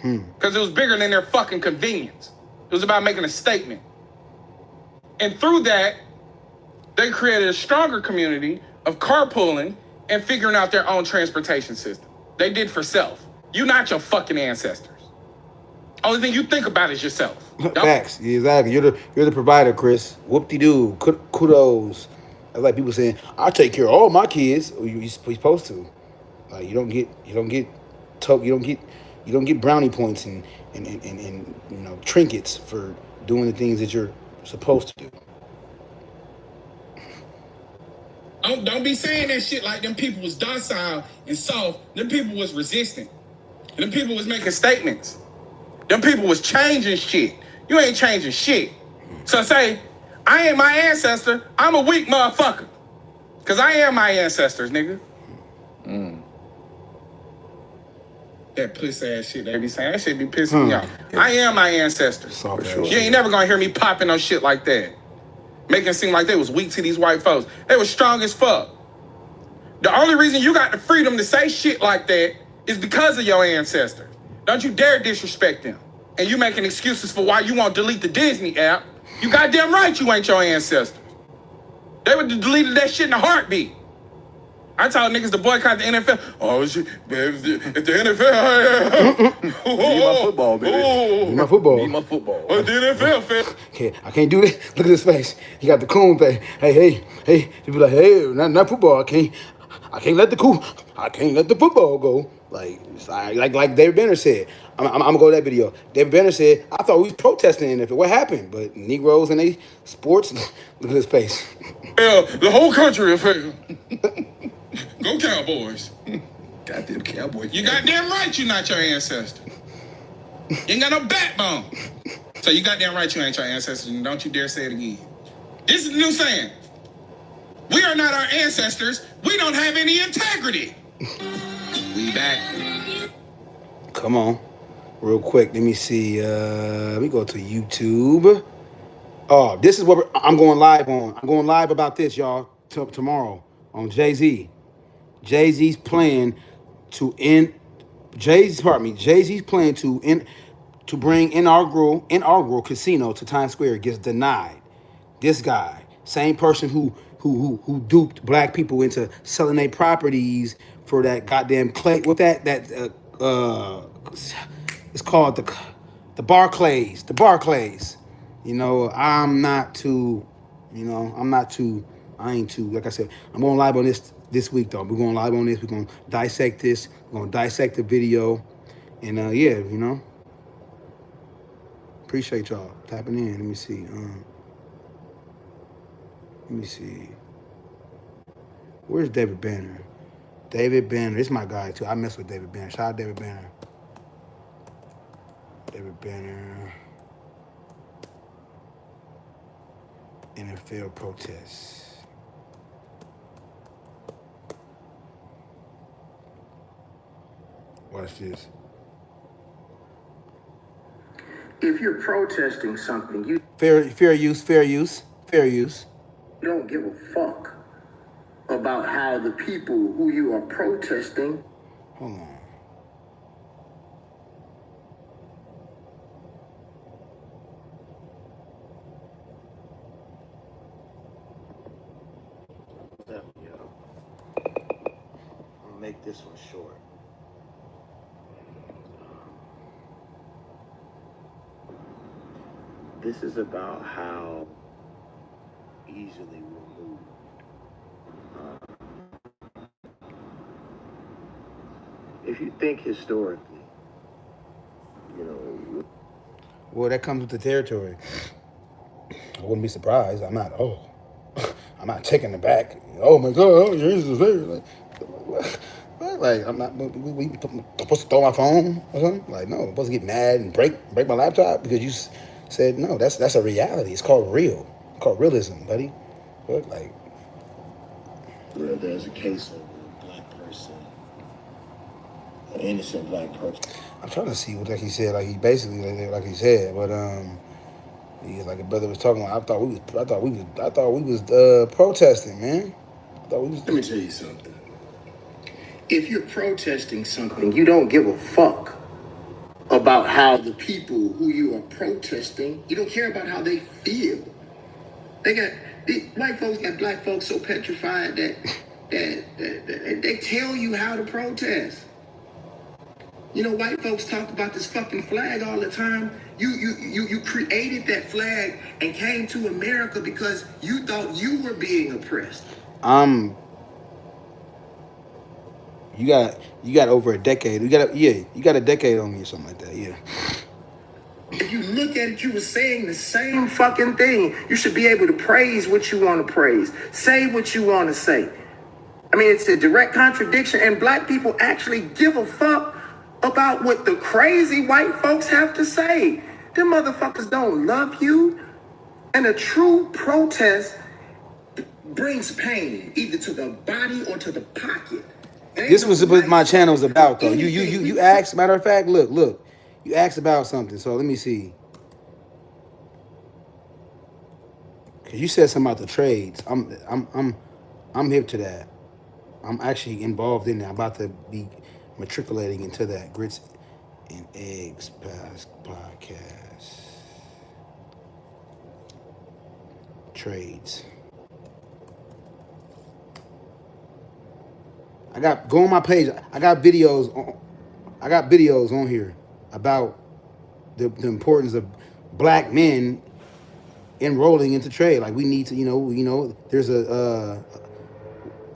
Because it was bigger than their fucking convenience. It was about making a statement. And through that, they created a stronger community of carpooling and figuring out their own transportation system. They did for self. You not your fucking ancestors. Only thing you think about is yourself. Facts. Yeah, exactly. You're the provider, Chris. Whoop-de-doo. Kudos. That's like people saying, "I take care of all my kids." You're supposed to. Like you don't get brownie points and trinkets for doing the things that you're supposed to do. Don't be saying that shit like them people was docile and soft. Them people was resistant. Them people was making statements. Them people was changing shit. You ain't changing shit. So say, I ain't my ancestor. I'm a weak motherfucker. Because I am my ancestors, nigga. That pussy ass shit they be saying. That shit be pissing me off. Yeah. I am my ancestors. For sure. You ain't never gonna hear me popping on shit like that. Making it seem like they was weak to these white folks. They was strong as fuck. The only reason you got the freedom to say shit like that is because of your ancestors. Don't you dare disrespect them. And you making excuses for why you won't delete the Disney app. You goddamn right you ain't your ancestors. They would have deleted that shit in a heartbeat. I told niggas to boycott the NFL. Oh shit, if the NFL, Need my football, baby. Need my football. Need my football. But the NFL fan. I can't do that. Look at his face. He got the coon face. Hey. He be like, hey, not football. I can't let the football go. Like David Banner said. I'm gonna go to that video. David Banner said, I thought we was protesting the NFL. What happened? But Negroes and they sports. Look at his face. Yeah, the whole country will fail. Go Cowboys. Goddamn Cowboy. You goddamn right you not your ancestor. You ain't got no backbone. So you goddamn right you ain't your ancestors, and don't you dare say it again. This is the new saying. We are not our ancestors. We don't have any integrity. We back. Come on. Real quick. Let me see. Let me go to YouTube. Oh, this is what I'm going live on. I'm going live about this, y'all, tomorrow on Jay-Z. Jay-Z's plan to end. Jay-Z's plan to bring inaugural casino to Times Square gets denied. This guy, same person who duped black people into selling their properties for that goddamn clay. What it's called the Barclays. The Barclays. You know, I ain't too, like I said, I'm going live on this week, though. We're going live on this. We're going to dissect this. We're going to dissect the video. And, yeah, you know. Appreciate y'all tapping in. Let me see. Where's David Banner? David Banner. This is my guy, too. I mess with David Banner. Shout out David Banner. David Banner. NFL protests. Watch this. If you're protesting something, you fair use. don't give a fuck about how the people who you are protesting. Hold on. I'll make this one short. This is about how easily we're moved. If you think historically, you know. Well, that comes with the territory. I wouldn't be surprised. I'm not taking it back. Oh my God, Jesus, like I'm not. We supposed to throw my phone or something? Like no, I'm supposed to get mad and break my laptop because you said no. That's a reality. It's called real. It's called realism, buddy. But like, Where there's a case of a black person, an innocent black person. I'm trying to see what he said. Like he basically like he said, but like a brother was talking about. I thought we was protesting, man. Let me tell you something. If you're protesting something, you don't give a fuck about how the people who you are protesting, you don't care about how they feel. White folks got black folks so petrified that they tell you how to protest. You know, white folks talk about this fucking flag all the time. You created that flag and came to America because you thought you were being oppressed. You got over a decade. You got a decade on me or something like that. Yeah. If you look at it, you were saying the same fucking thing. You should be able to praise what you want to praise. Say what you want to say. I mean, it's a direct contradiction, and black people actually give a fuck about what the crazy white folks have to say. Them motherfuckers don't love you. And a true protest brings pain, either to the body or to the pocket. This was what my channel was about, though. You asked. Matter of fact, look. You asked about something, so let me see. Cause you said something about the trades. I'm hip to that. I'm actually involved in that. I'm about to be matriculating into that Grits and Eggs podcast. trades. Go on my page. I got videos on here about the importance of black men enrolling into trade. Like we need to, there's a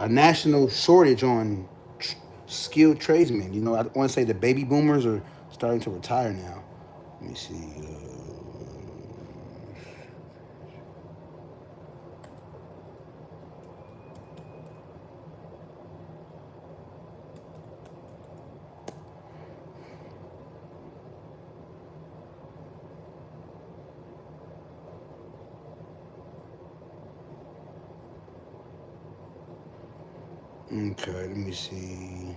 national shortage on skilled tradesmen. I want to say the baby boomers are starting to retire now. Let me see. Okay, let me see.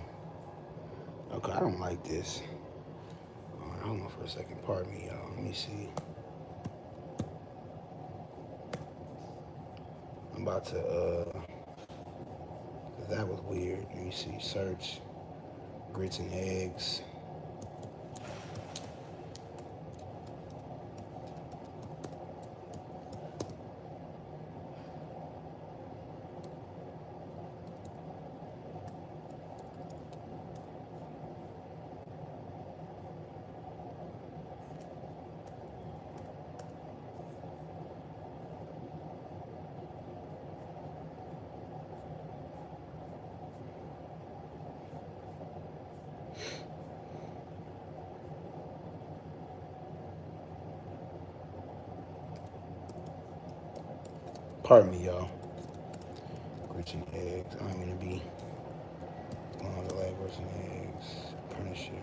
Okay, I don't like this. Hold on for a second. Pardon me, y'all. Let me see. I'm about to, that was weird. Let me see. Search. Grits and eggs. Pardon me, y'all. Grits and eggs. I'm gonna be on the leg. Grits and eggs. Apprenticeships.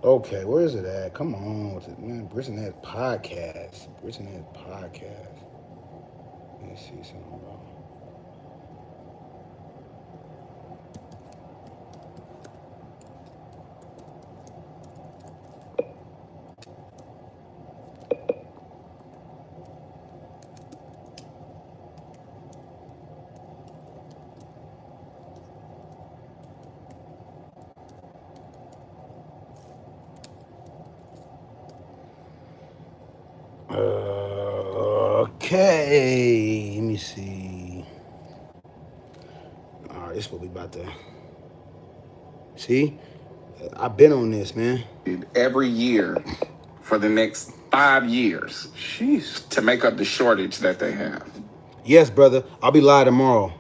Okay, where is it at? Come on with it, man. Grits and eggs podcast. Grits and eggs podcast. Let me see something about. Okay, let me see. All right, this is what we about to see. I've been on this, man. Every year for the next 5 years. Jeez. To make up the shortage that they have. Yes, brother. I'll be live tomorrow.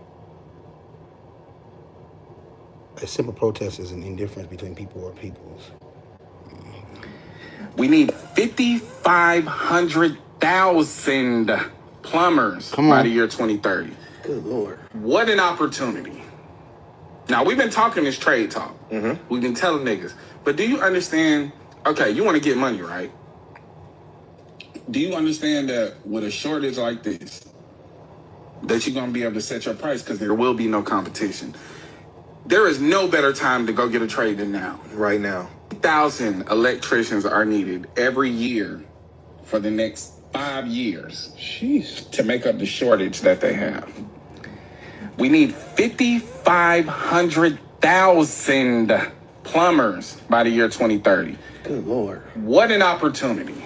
A simple protest is an indifference between people or peoples. We need 500,000 plumbers by the year 2030. Good Lord. What an opportunity. Now, we've been talking this trade talk. Mm-hmm. We've been telling niggas. But do you understand, okay, you want to get money, right? Do you understand that with a shortage like this, that you're going to be able to set your price because there will be no competition? There is no better time to go get a trade than now. Right now. 1,000 electricians are needed every year for the next 5 years. Jeez. To make up the shortage that they have. We need 500,000 plumbers by the year 2030. Good Lord. What an opportunity.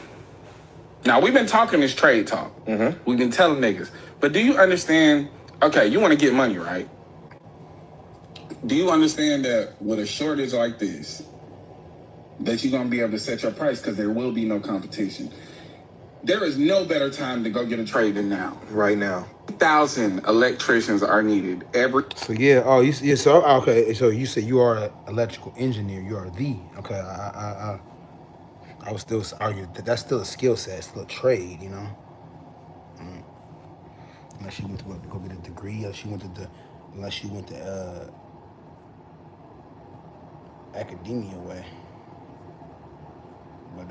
Now, we've been talking this trade talk. Mm-hmm. We've been telling niggas. But do you understand, okay, you want to get money, right? Do you understand that with a shortage like this, that you're going to be able to set your price because there will be no competition? There is no better time to go get a trade than now. Right now. 1,000 electricians are needed every. So yeah, so okay, so you said you are an electrical engineer. You are okay. I would still argue that that's still a skill set, it's still a trade, Unless you went to go get a degree, unless you went the academia way. But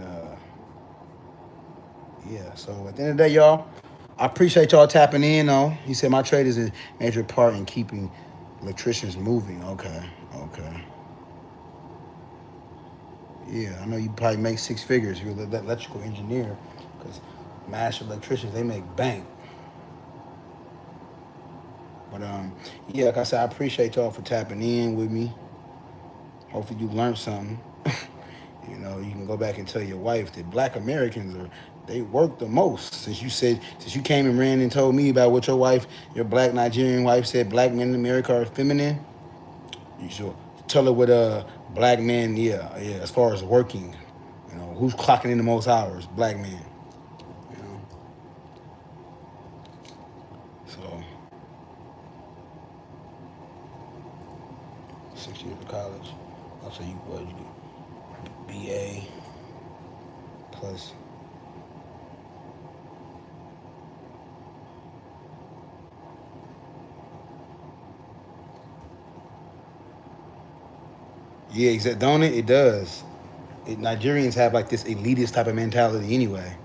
yeah. So at the end of the day, y'all, I appreciate y'all tapping in. He said my trade is a major part in keeping electricians moving. Okay. Yeah, I know you probably make 6 figures if you're an electrical engineer, because Master electricians, they make bank. But yeah, like I said, I appreciate y'all for tapping in with me. Hopefully you learned something. You know, you can go back and tell your wife that Black Americans they work the most. Since you came and ran and told me about what your Black Nigerian wife said, Black men in America are feminine. You should tell her what Black men, yeah, as far as working, you know, who's clocking in the most hours? Black men. You know, so 6 years of college. Also, you do BA plus. Yeah, exactly. Don't it? It does. Nigerians have like this elitist type of mentality anyway.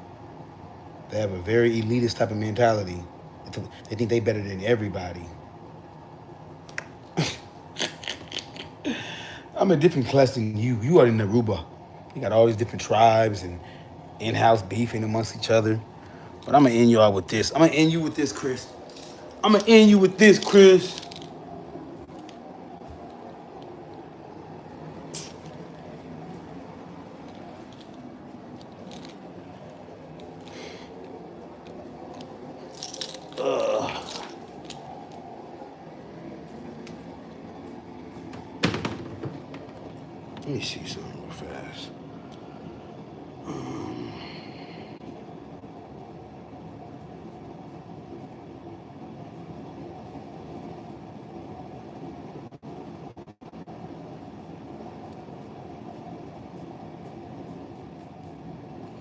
They have a very elitist type of mentality. They think they better than everybody. I'm a different class than you. You are in Aruba. You got all these different tribes and in-house beefing amongst each other. But I'm gonna end you out with this. I'm gonna end you with this, Chris. Let me see something real fast.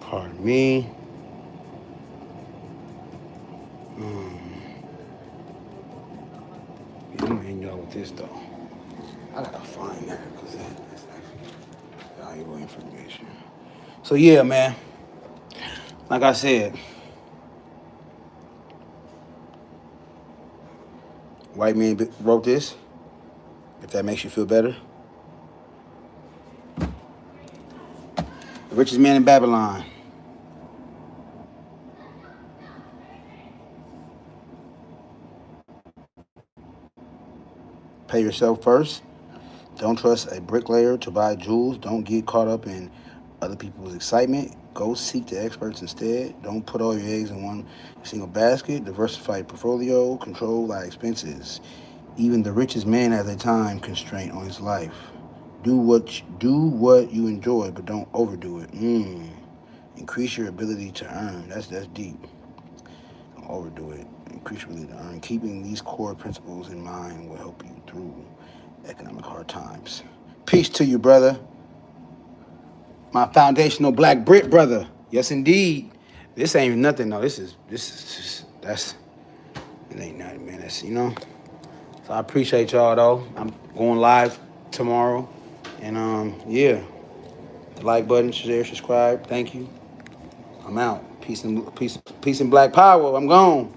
Pardon me. Yeah, I'm gonna end y'all with this though. I gotta find that because that's actually valuable information. So yeah, man. Like I said, white man wrote this. If that makes you feel better. The richest man in Babylon. Pay yourself first. Don't trust a bricklayer to buy jewels. Don't get caught up in other people's excitement. Go seek the experts instead. Don't put all your eggs in one single basket. Diversify your portfolio. Control thy expenses. Even the richest man has a time constraint on his life. Do what you enjoy, but don't overdo it. Increase your ability to earn. That's deep. Don't overdo it. Increase your ability to earn. Keeping these core principles in mind will help you through economic hard times. Peace to you, brother. My foundational black Brit brother. Yes, indeed. This ain't nothing, though. This is just, it ain't nothing, man. That's, you know. So I appreciate y'all, though. I'm going live tomorrow. And, yeah. The like button, share, subscribe. Thank you. I'm out. Peace and black power. I'm gone.